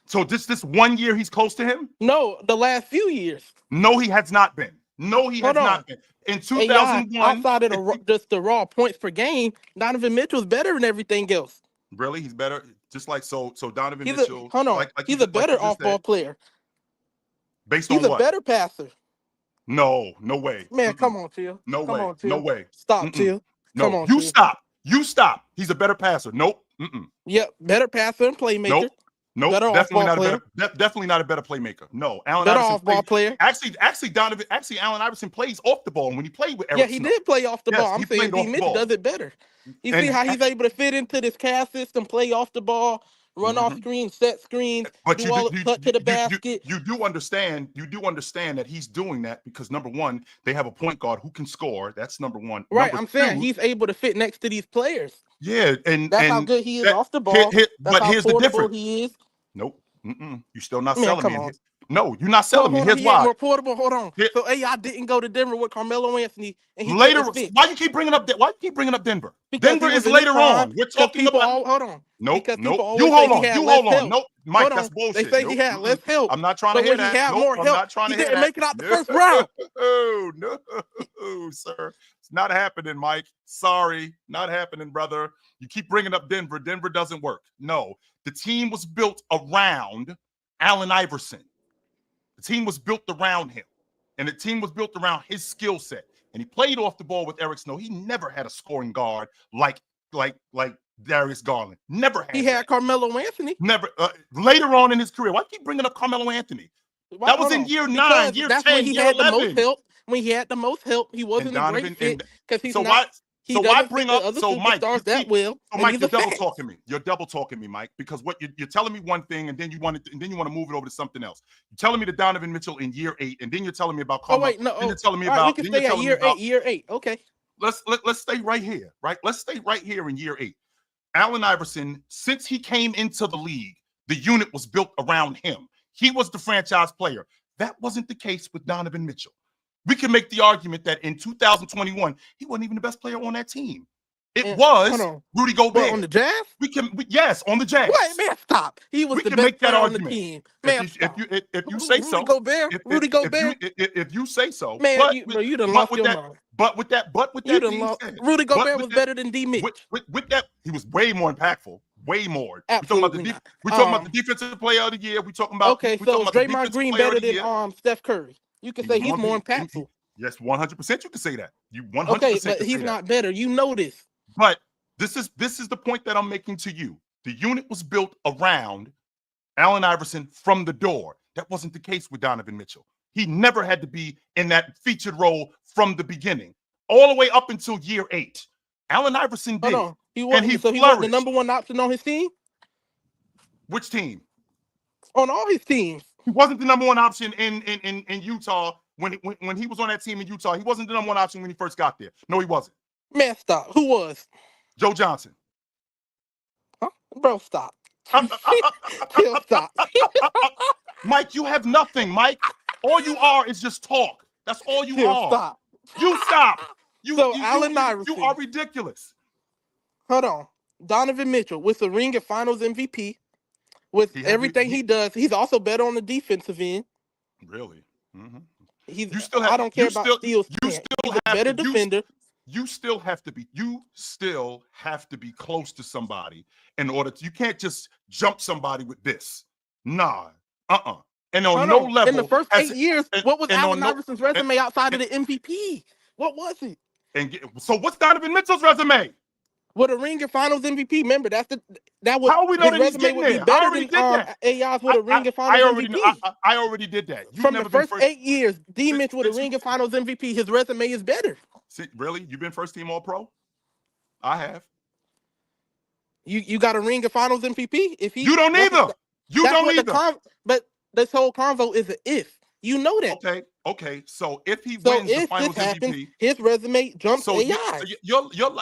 So this 1 year he's close to him? No, the last few years. No, he has not been. No, he has Hold on. not been. In AI, 2001, outside of just the raw points per game, Donovan Mitchell's better than everything else. really, he's better. Just like so Donovan He's Mitchell, hold on. like He's you a better like you just off-ball said, player. based He's on a what? better passer. No way. Man, come on, Chill. No Come way. on, Chill. No way. Stop, Chill. Come No, on, you Chill. stop. You stop. He's a better passer. Nope. Yep, better passer and playmaker. Nope. Better Definitely off-ball not player. definitely not a better playmaker. No, Allen Better Iverson off-ball player. Actually, Allen Iverson plays off the ball. And when he played with Eric Yeah, he Snow, did play off the yes, ball. I'm he saying played D. off the Mitchell ball. does it better. You And see how he's able to fit into this cast system, play off the ball, run off screens, set screens, But do all cut to the basket. You do understand that he's doing that because number one, they have a point guard who can score. That's number one. Right, Number I'm saying two, he's able to fit next to these players. yeah, and That's how good he is off the ball. That's but how here's the portable difference. he is. Nope. You're still not Man, selling come me. on. No, you're not So selling me. hold on, Here's he ain't why. more portable. Hold on. Here- So AI didn't go to Denver with Carmelo Anthony, and he Later, couldn't fit. why you keep bringing up Denver? Because Denver he was is in his later prime, on. We're 'cause talking people about. hold on. Nope. Because people You always say hold he on. had You less hold on. help. Nope, Mike, Hold that's on. bullshit. They say he had less help. I'm not trying But to hear when he that. had Nope, more I'm help, not trying he to hear didn't that. make it out the first round. No, sir. It's not happening, Mike. Sorry, not happening, brother. You keep bringing up Denver. Denver doesn't work. No, the team was built around Allen Iverson. The team was built around him, and the team was built around his skill set. And he played off the ball with Eric Snow. He never had a scoring guard like Darius Garland. Never had. He had Carmelo Anthony. Never. Later on in his career, why do you keep bringing up Carmelo Anthony? That was in year 9, year that's 10, when he year had 11. the most help. When he had the most help, he wasn't a great fit because he's not. He doesn't fit the other superstars that well. So Mike, you're double talking me. You're double talking me, Mike, because what you're telling me one thing, and then you want to move it over to something else. You're telling me the Donovan Mitchell in year 8, and then you're telling me about Carmelo. Oh wait, no. Then you're telling me All about. right, we can stay at year 8. Year 8, okay. Let's stay right here, right? Let's stay right here in year 8. Allen Iverson, since he came into the league, the unit was built around him. He was the franchise player. That wasn't the case with Donovan Mitchell. We can make the argument that in 2021, he wasn't even the best player on that team. It was Rudy Gobert. On the Jazz? Yes, on the Jazz. Wait, man, stop. He was the best player on the team. Man, if you say so. Rudy Gobert. If you say so. Man, you done lost your mind. But with that being said, Rudy Gobert was better than D. Mitch. With that, he was way more impactful. Way more. Absolutely We're talking about the defensive player of the year. We're talking about so Draymond Green better than Steph Curry. You can say he's more impactful. Yes, 100%. You can say that. You 100%. Okay, but he's not better. You know this. But this is the point that I'm making to you. The unit was built around Allen Iverson from the door. That wasn't the case with Donovan Mitchell. He never had to be in that featured role from the beginning, all the way up until year 8. Allen Iverson did. Hold on. He wasn't the number one option on his team? Which team? On all his teams. He wasn't the number one option in Utah when he was on that team in Utah. He wasn't the number one option when he first got there. No, he wasn't. Man, stop. Who was? Joe Johnson. Huh? Bro, stop. Chill, stop. Mike, you have nothing, Mike. All you are is just talk. That's all you are. Stop. You stop. Allen Iverson. You are ridiculous. Hold on. Donovan Mitchell with the ring of Finals MVP. With everything he does, he's also better on the defensive end. Really? Mm-hmm. I don't care about steals. He's a better defender. You still have to be close to somebody in order to. You can't just jump somebody with this. Nah. And on no level. In the first 8 years, what was Allen Iverson's resume outside of the MVP? What was it? So what's Donovan Mitchell's resume? With a ring of Finals MVP, remember that was how we know his that he's resume would be there? better than AI's with a ring of Finals MVP. I already did that. From the first 8 years, D. Mitch with a ring of Finals MVP, his resume is better. See, really? You've been first team All-Pro? I have. You got a ring of Finals MVP? You don't either. You don't either. But this whole convo is an if. You know that. Okay. So if he wins the Finals MVP, his resume jumps AI.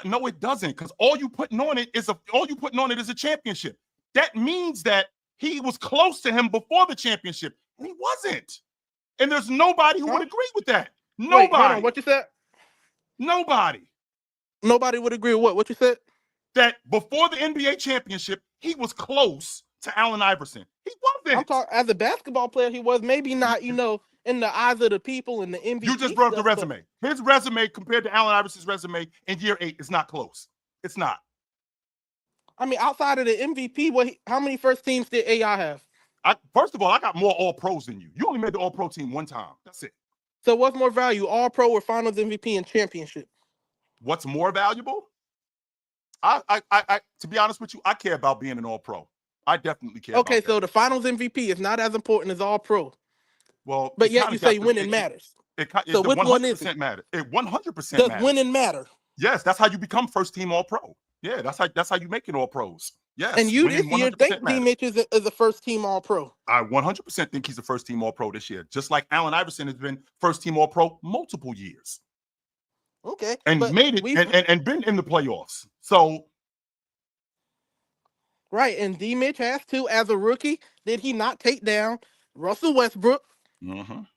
No, it doesn't, because all you putting on it is a championship. That means that he was close to him before the championship, and he wasn't. And there's nobody who would agree with that. Nobody. Wait, hold on, what you said? Nobody. Nobody would agree with what? What you said? That before the NBA championship, he was close to Allen Iverson. He wasn't. I'm talking as a basketball player. He was maybe not. in the eyes of the people and the MVP. You just brought up the stuff, resume. His resume compared to Allen Iverson's resume in year 8 is not close. It's not. I mean, outside of the MVP, how many first teams did AI have? First of all, I got more All Pros than you. You only made the All Pro team one time. That's it. So what's more value, All Pro or Finals MVP and championship? What's more valuable? To be honest with you, I care about being an All Pro. I definitely care. Okay, about so that. the Finals MVP is not as important as All Pro. Well, but yet you say winning matters. So which one is it? Matter. It 100% does matters. Winning matter? Yes, that's how you become first team All Pro. Yeah, that's how you make it All Pros. Yes, and you this year think D. Mitch is a first team All Pro. I 100% think he's a first team All Pro this year, just like Allen Iverson has been first team All Pro multiple years. Okay, and made it and been in the playoffs. So right, and D. Mitch has too as a rookie. Did he not take down Russell Westbrook,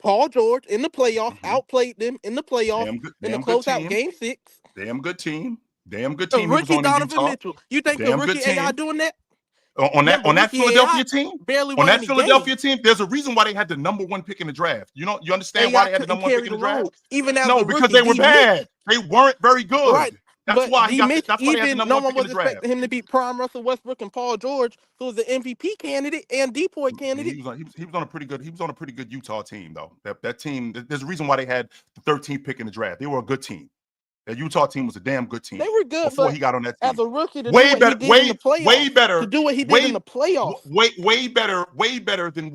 Paul George in the playoffs? Outplayed them in the playoffs in the closeout game 6. Damn good team. Damn good team. Rookie Donovan Mitchell. You think the rookie AI doing that? On that Philadelphia team? Barely on that Philadelphia team, there's a reason why they had the #1 pick in the draft. You understand why they had the #1 pick in the draft? Even as no, because they were bad. They weren't very good. Right. That's why he got that's why they had the no #1 one pick was in the draft. expecting him to beat prime Russell Westbrook and Paul George, who was the MVP candidate and DPOY candidate. He was on a pretty good Utah team though. That team, there's a reason why they had the 13th pick in the draft. They were a good team. That Utah team was a damn good team. They were good before he got on that team. As a rookie, to way better, way better to do what he did in the playoffs. Way better than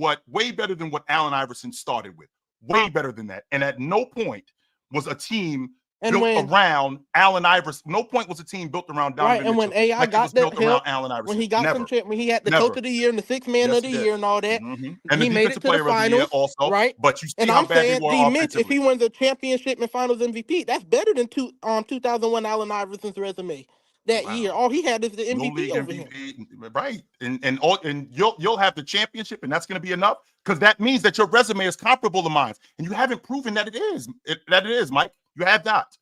what Allen Iverson started with. Way better than that. And at no point was a team built around Allen Iverson. No point was a team built around Donovan Mitchell. And when AI got that help, Allen Iverson. when he got when he had the coach of the year and the 6th man of the year and all that, and he made it to the finals also, right? But you see and how I'm bad saying, they were D. Mitch, if he wins a championship and Finals MVP, that's better than 2001 Allen Iverson's resume that year. All he had is the MVP over him. Right, and you'll have the championship, and that's going to be enough because that means that your resume is comparable to mine, and you haven't proven that it is. Mike. You have not.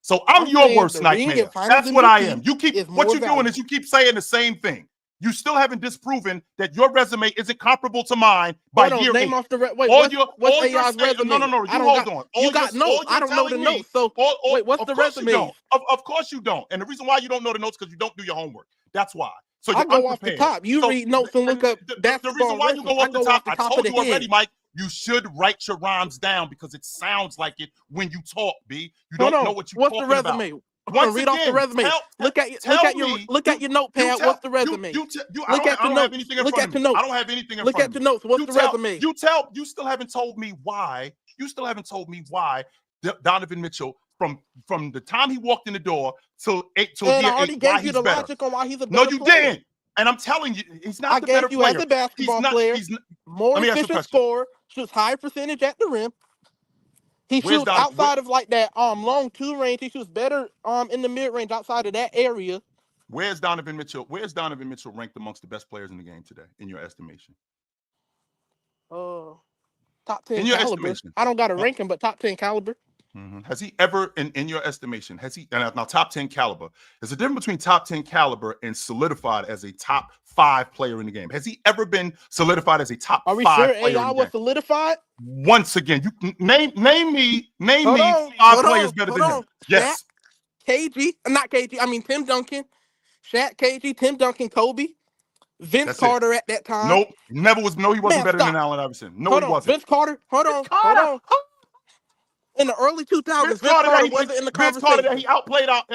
So I'm your worst nightmare. That's what I am. You keep what you're doing is you keep saying the same thing. You still haven't disproven that your resume isn't comparable to mine by year 8. Off the what's AI's resume? No. You hold on. You got notes. I don't know the notes. So wait, what's the resume? Of course you don't. And the reason why you don't know the notes because you don't do your homework. That's why. So I go off the top. You read notes and look up basketball. The reason why you go off the top, I told you already, Mike. You should write your rhymes down because it sounds like it when you talk, B. You don't know what you're talking about. What's the resume? Read off the resume. Look at your notepad. What's the resume? I don't have anything in front of me. I don't have anything in front of me. Look at the notes. What's the resume? You still haven't told me why. Donovan Mitchell from the time he walked in the door till year 8. I already gave you the logic on why he's a better player. No, you didn't. And I'm telling you, he's not the better player. I gave you as a basketball player, more efficient scorer, shoots high percentage at the rim. He shoots outside of like that long 2 range. He shoots better in the mid range outside of that area. Where's Donovan Mitchell ranked amongst the best players in the game today, in your estimation? Top 10 in your caliber. Estimation. I don't got a ranking, but top 10 caliber. Has he ever, in your estimation, now top 10 caliber, there's a difference between top 10 caliber and solidified as a top 5 player in the game. Has he ever been solidified as a top 5 player in the game? Are we sure AI was solidified? Once again, you name me 5 players better than him. Yes. KG, not KG, I mean Tim Duncan, Shaq, KG, Tim Duncan, Kobe, Vince Carter at that time. Nope, he wasn't better than Allen Iverson. No, he wasn't. Vince Carter, hold on. In the early 2000s, Vince Carter wasn't in the conversation. Vince Carter,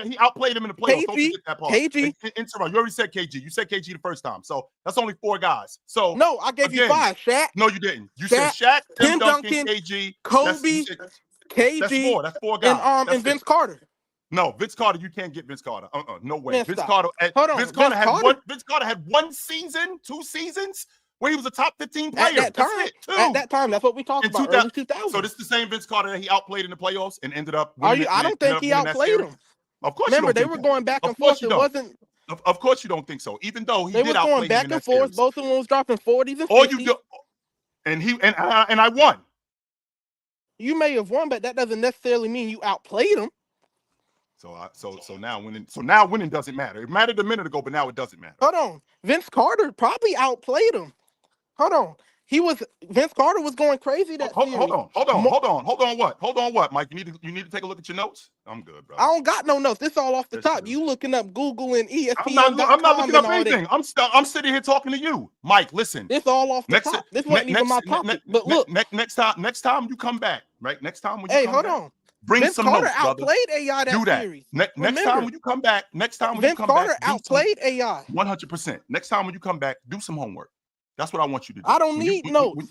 he outplayed him in the playoffs. Don't forget that part. KG. You already said KG. You said KG the first time. So that's only 4 guys. So no, I gave you 5. Shaq. No, you didn't. You said Shaq, Tim Duncan, KG, Kobe, KG. That's 4 guys. And Vince Carter. No, Vince Carter, you can't get Vince Carter. No way. Man, Vince Carter had 1 season, 2 seasons where he was a top 15 player. At that time, that's what we talked about. Early 2000s. So this is the same Vince Carter that he outplayed in the playoffs and ended up winning. I don't think he outplayed him. Of course, remember they were going back and forth. It wasn't. Of course, you don't think so. Even though he did outplay going back and forth. Both of them was dropping 40s and 50s. All you do, and I won. You may have won, but that doesn't necessarily mean you outplayed him. So now winning doesn't matter. It mattered a minute ago, but now it doesn't matter. Hold on, Vince Carter probably outplayed him. Hold on, Vince Carter was going crazy that series. Hold on. What, Mike? You need to take a look at your notes. I'm good, bro. I don't got no notes. This all off the top. You looking up Google and ESPN.com. I'm not looking up anything. I'm sitting here talking to you, Mike. Listen, this all off the top. This wasn't even my topic. But look, next time you come back, right? Next time when you hey, come hold back, on. bring Vince some Carter notes, outplayed brother. AI that Do that. series. Next time when you come back, Vince Carter outplayed AI. 100%. Next time when you come back, do some homework. That's what I want you to do. I don't need notes.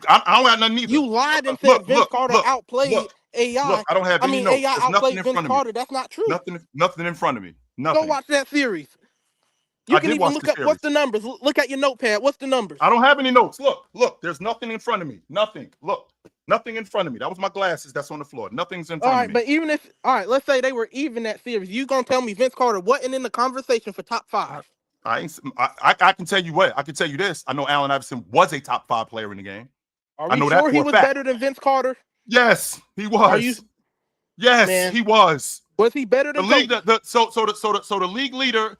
I don't have nothing either. You lied and said Vince Carter outplayed AI. Look, I don't have any notes. AI outplayed Vince Carter. That's not true. Nothing in front of me. Nothing. Go watch that series. You can even look up what's the numbers. Look at your notepad. What's the numbers? I don't have any notes. Look. There's nothing in front of me. Nothing. Look. Nothing in front of me. That was my glasses. That's on the floor. Nothing's in front of me. But even if let's say they were even that series, you gonna tell me Vince Carter wasn't in the conversation for top 5? I can tell you what. I can tell you this. I know Allen Iverson was a top 5 player in the game. Are we sure he was better than Vince Carter? Yes, he was. Yes, he was. Was he better than the league? The league leader,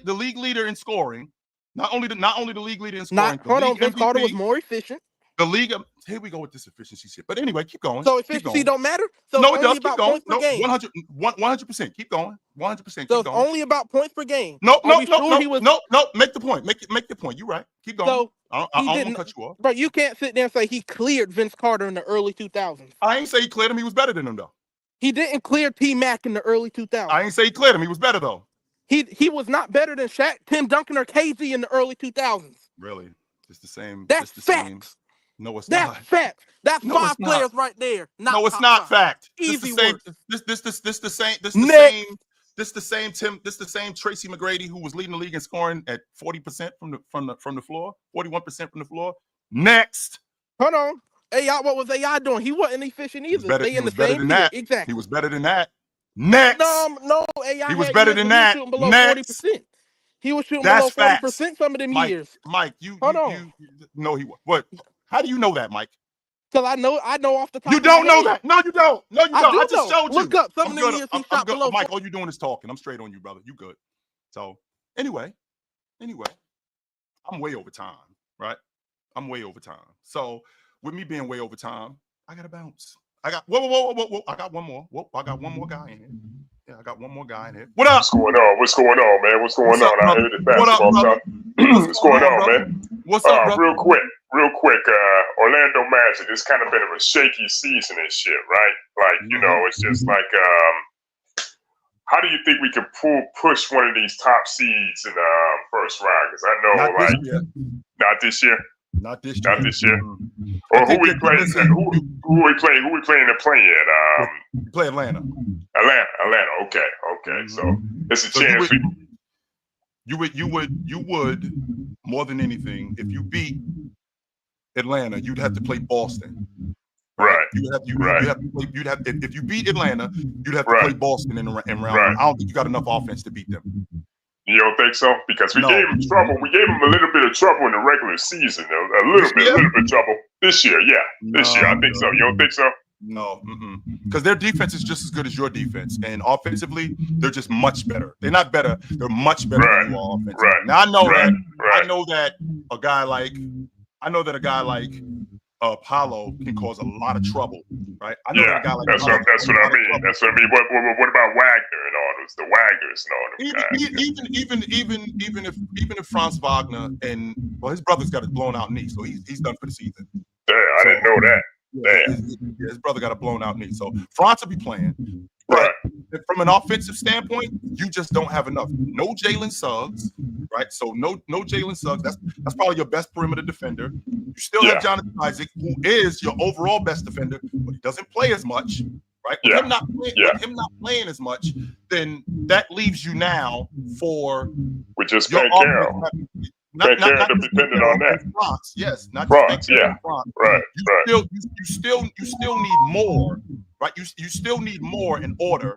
the league leader in scoring. Not only the league leader in scoring. Vince Carter was more efficient. The league. Here we go with this efficiency shit. But anyway, keep going. So efficiency don't matter. So no, it does. Keep going. No, 100%. Keep going. 100%. So it's only about points per game. No. Make the point. Make the point. You're right. Keep going. So I don't want to cut you off. But you can't sit there and say he cleared Vince Carter in the early 2000s. I ain't say he cleared him. He was better than him though. He didn't clear T-Mac in the early 2000s. I ain't say he cleared him. He was better though. He was not better than Shaq, Tim Duncan, or KZ in the early 2000s. Really? It's the same. That's facts. No, it's not. That's fact. That's 5 players right there. No, it's not fact. Easy work. This the same Tracy McGrady who was leading the league in scoring at 40% from the floor, 41% from the floor. Next. Hold on. AI, what was AI doing? He wasn't efficient either. He was better than that. Exactly. He was better than that. Next. No, AI. He was better than that. Next. 40%. He was shooting below 40% some of them years. Mike, no, he was. What? How do you know that, Mike? Because I know off the top. You don't know that. No, you don't. No, you don't. I just showed you. Look up some of them years he shot below. Mike, all you're doing is talking. I'm straight on you, brother. You good. So anyway, I'm way over time, right? I'm way over time. So with me being way over time, I gotta bounce. I got whoa. I got one more. I got one more guy in here. Yeah, I got one more guy in here. What up? What's going on, man? What's going on? I heard it basketball talk. What's going on, man? What's up, bro? Real quick. Orlando Magic. It's kind of been a shaky season and shit, right? Like, it's just like, how do you think we can push one of these top seeds in the first round? Because I know, not this year. Not this year. Or who we playing? Who we playing? Who we playing to play in? We play Atlanta. Atlanta. Okay. So it's a chance. You would more than anything, if you beat Atlanta, you'd have to play Boston. Right. If you beat Atlanta, you'd have to play Boston in round one. I don't think you got enough offense to beat them. You don't think so? Because we gave him trouble. We gave him a little bit of trouble in the regular season. A little bit of trouble this year. Yeah, this year I think so. You don't think so? No, because their defense is just as good as your defense, and offensively, they're just much better. They're not better; they're much better than you are offensively. Right. Now I know that a guy like Apollo can cause a lot of trouble, right? I know that a guy like that's what I mean. That's what I mean. What about Wagner and all those? The Wagners and all those guys. Even if Franz Wagner and his brother's got a blown out knee, so he's done for the season. Damn, I didn't know that. His brother got a blown out knee, so Franz will be playing. Right. From an offensive standpoint, you just don't have enough. No Jalen Suggs, right? So no Jalen Suggs. That's probably your best perimeter defender. You still have Jonathan Isaac, who is your overall best defender, but he doesn't play as much, right? With him not playing as much, then that leaves you now for just Ben Carroll. Not dependent on that. Bronx, yes, not Bronx, right. You still need more, right? You still need more in order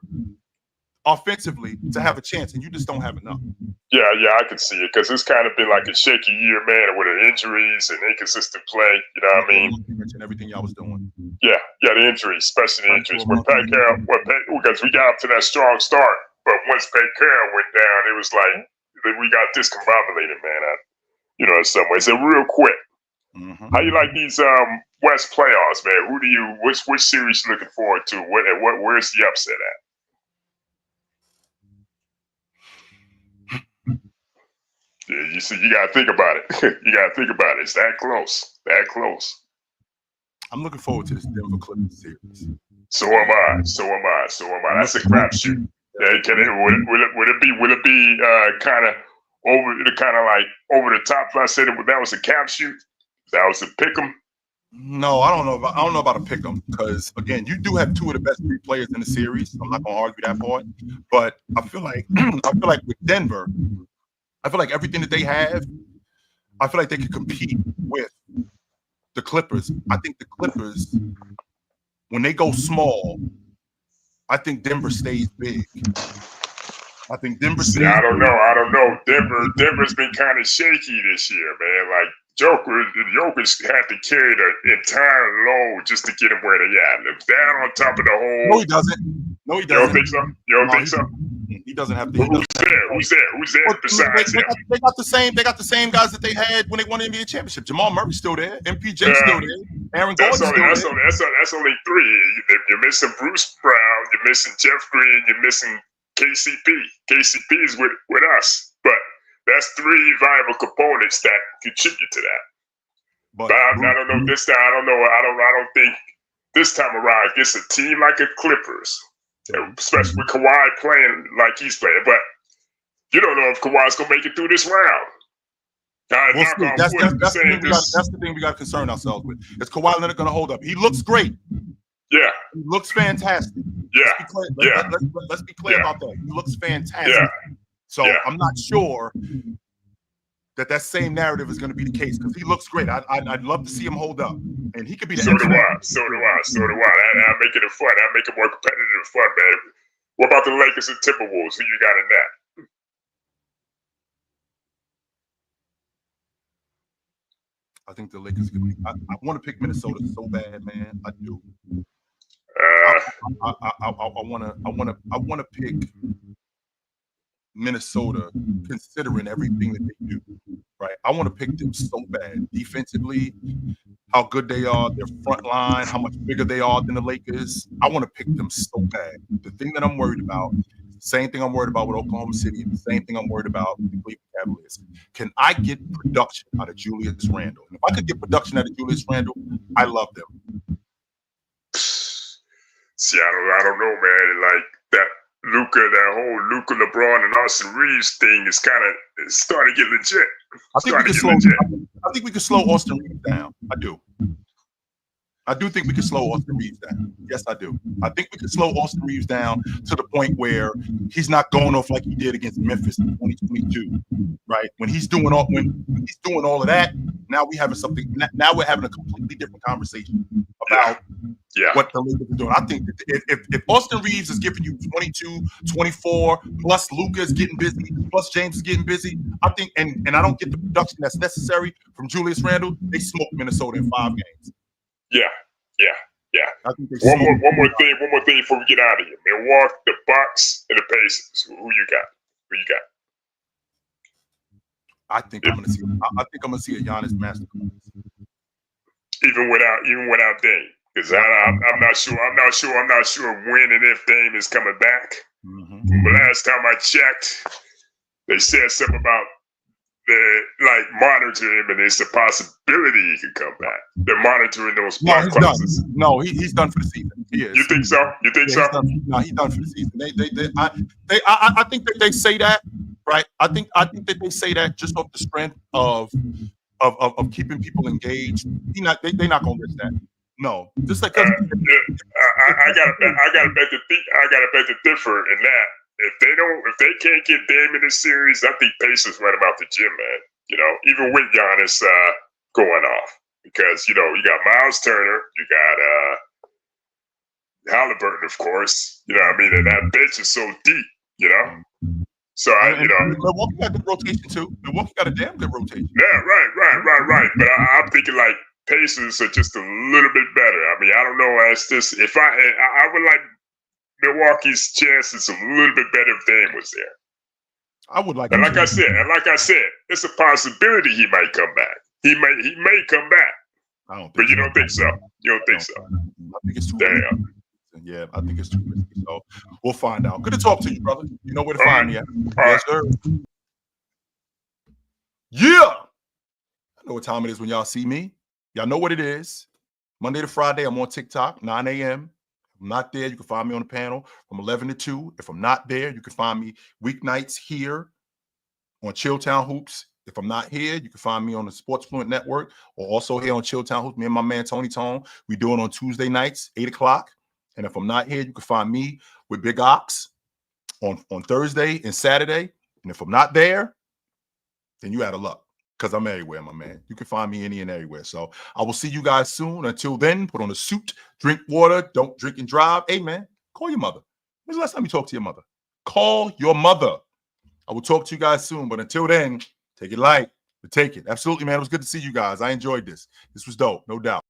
offensively to have a chance, and you just don't have enough. Yeah, I can see it because it's kind of been like a shaky year, man, with the injuries and inconsistent play. You know what I mean? You mentioned everything y'all was doing. Yeah, the injuries, especially the injuries. Because we got up to that strong start, but once Pat Carroll went down, it was like we got discombobulated, man. In some ways. So real quick, How you like these West playoffs, man? Who do you which series you looking forward to? Where's the upset at? Yeah, you see, you gotta think about it. You gotta think about it. It's that close. That close. I'm looking forward to this Denver Clippers series. So am I. That's a crapshoot. Yeah, would it be kind of over the top? If I said that was a crapshoot, that was a pick 'em. No, I don't know about a pick 'em because again, you do have two of the best three players in the series. I'm not gonna argue that part, but I feel like with Denver, I feel like everything that they have, I feel like they can compete with the Clippers. I think the Clippers, when they go small, I think Denver stays big. I think Denver stays I don't know. Denver's been kind of shaky this year, man. Like Joker's had to carry the entire load just to get him where they at. Down on top of the whole. No, he doesn't. No, he doesn't. You don't think so? He doesn't have to. Who's there besides him? They got the same guys that they had when they won the NBA championship. Jamal Murray's still there. MPJ's still there. Aaron Gordon's still there. That's only three. You're missing Bruce Brown. You're missing Jeff Green. You're missing KCP. KCP is with us, but that's three viable components that contribute to that. But I don't know this time. I don't know. I don't think this time around against a team like the Clippers, especially with Kawhi playing like he's playing. But you don't know if Kawhi's gonna make it through this round. That's the thing we got to concern ourselves with. Is Kawhi Leonard going to hold up? He looks great. Yeah. He looks fantastic. Yeah. Let's be clear about that. He looks fantastic. Yeah. So I'm not sure that same narrative is going to be the case because he looks great. I'd love to see him hold up, and he could be the. So do I. I make it fun. I make it more competitive and fun, man. What about the Lakers and Timberwolves? Who you got in that? I think the Lakers could be. I want to pick Minnesota so bad, man. I do. I want to pick Minnesota, considering everything that they do. Right, I want to pick them so bad defensively, how good they are, their front line, how much bigger they are than the Lakers. I want to pick them so bad. The thing that I'm worried about, same thing I'm worried about with Oklahoma City, and the same thing I'm worried about with the Cleveland Cavaliers. Can I get production out of Julius Randle? And if I could get production out of Julius Randle, I love them. See, I don't know, man. Like that whole Luka, LeBron, and Austin Reeves thing is kind of starting to get legit. I think we can slow Austin Reeves down. I do think we can slow Austin Reeves down. Yes, I do. I think we can slow Austin Reeves down to the point where he's not going off like he did against Memphis in 2022, right? When he's doing all of that, now we're having a completely different conversation about what the Lakers are doing. I think that if Austin Reeves is giving you 22, 24, plus Luka is getting busy, plus James is getting busy, I think, and I don't get the production that's necessary from Julius Randle, they smoke Minnesota in 5 games. Yeah. One more thing before we get out of here. Milwaukee, the Bucks, and the Pacers. Who you got? I think I'm gonna see a Giannis masterclass. Even without Dame, because I'm not sure when and if Dame is coming back. Mm-hmm. The last time I checked, they said something about monitor him, and there's a possibility he could come back. They're monitoring those block classes. No, he's done for the season. He is. You think so? He's done for the season. I think that they say that, right? I think that they say that just off the strength of keeping people engaged. They're not gonna risk that. No, just like I gotta bet to differ in that. If they can't get Dame in this series, I think Pacers run them out the gym, man. You know, even with Giannis going off, because you got Miles Turner, you got Halliburton, of course. You know what I mean? And that bench is so deep. So Milwaukee got good rotation too. Milwaukee got a damn good rotation. Yeah, right. But I'm thinking like Pacers are just a little bit better. I mean, I don't know. If I would like Milwaukee's chances a little bit better if Dame was there. I would like. And like I said, it's a possibility he might come back. He may come back. I don't think But you don't think so. You don't think so. I think it's too Damn. risky. Yeah, I think it's too risky. So we'll find out. Good to talk to you, brother. You know where to find me at. Yes, sir. Yeah. I know what time it is when y'all see me. Y'all know what it is. Monday to Friday, I'm on TikTok, 9 a.m. If I'm not there, you can find me on the panel from 11 to 2. If I'm not there, you can find me weeknights here on CHiLL Hoops. If I'm not here, you can find me on the Sports Fluent Network or also here on CHiLL Hoops. Me and my man, Tony Tone, we do it on Tuesday nights, 8 o'clock. And if I'm not here, you can find me with Big Ox on Thursday and Saturday. And if I'm not there, then you out of luck because I'm everywhere, my man. You can find me any and everywhere. So I will see you guys soon. Until then, put on a suit, drink water, don't drink and drive. Hey, man, call your mother. When's the last time you talked to your mother? Call your mother. I will talk to you guys soon. But until then, take it light, but take it. Absolutely, man. It was good to see you guys. I enjoyed this. This was dope, no doubt.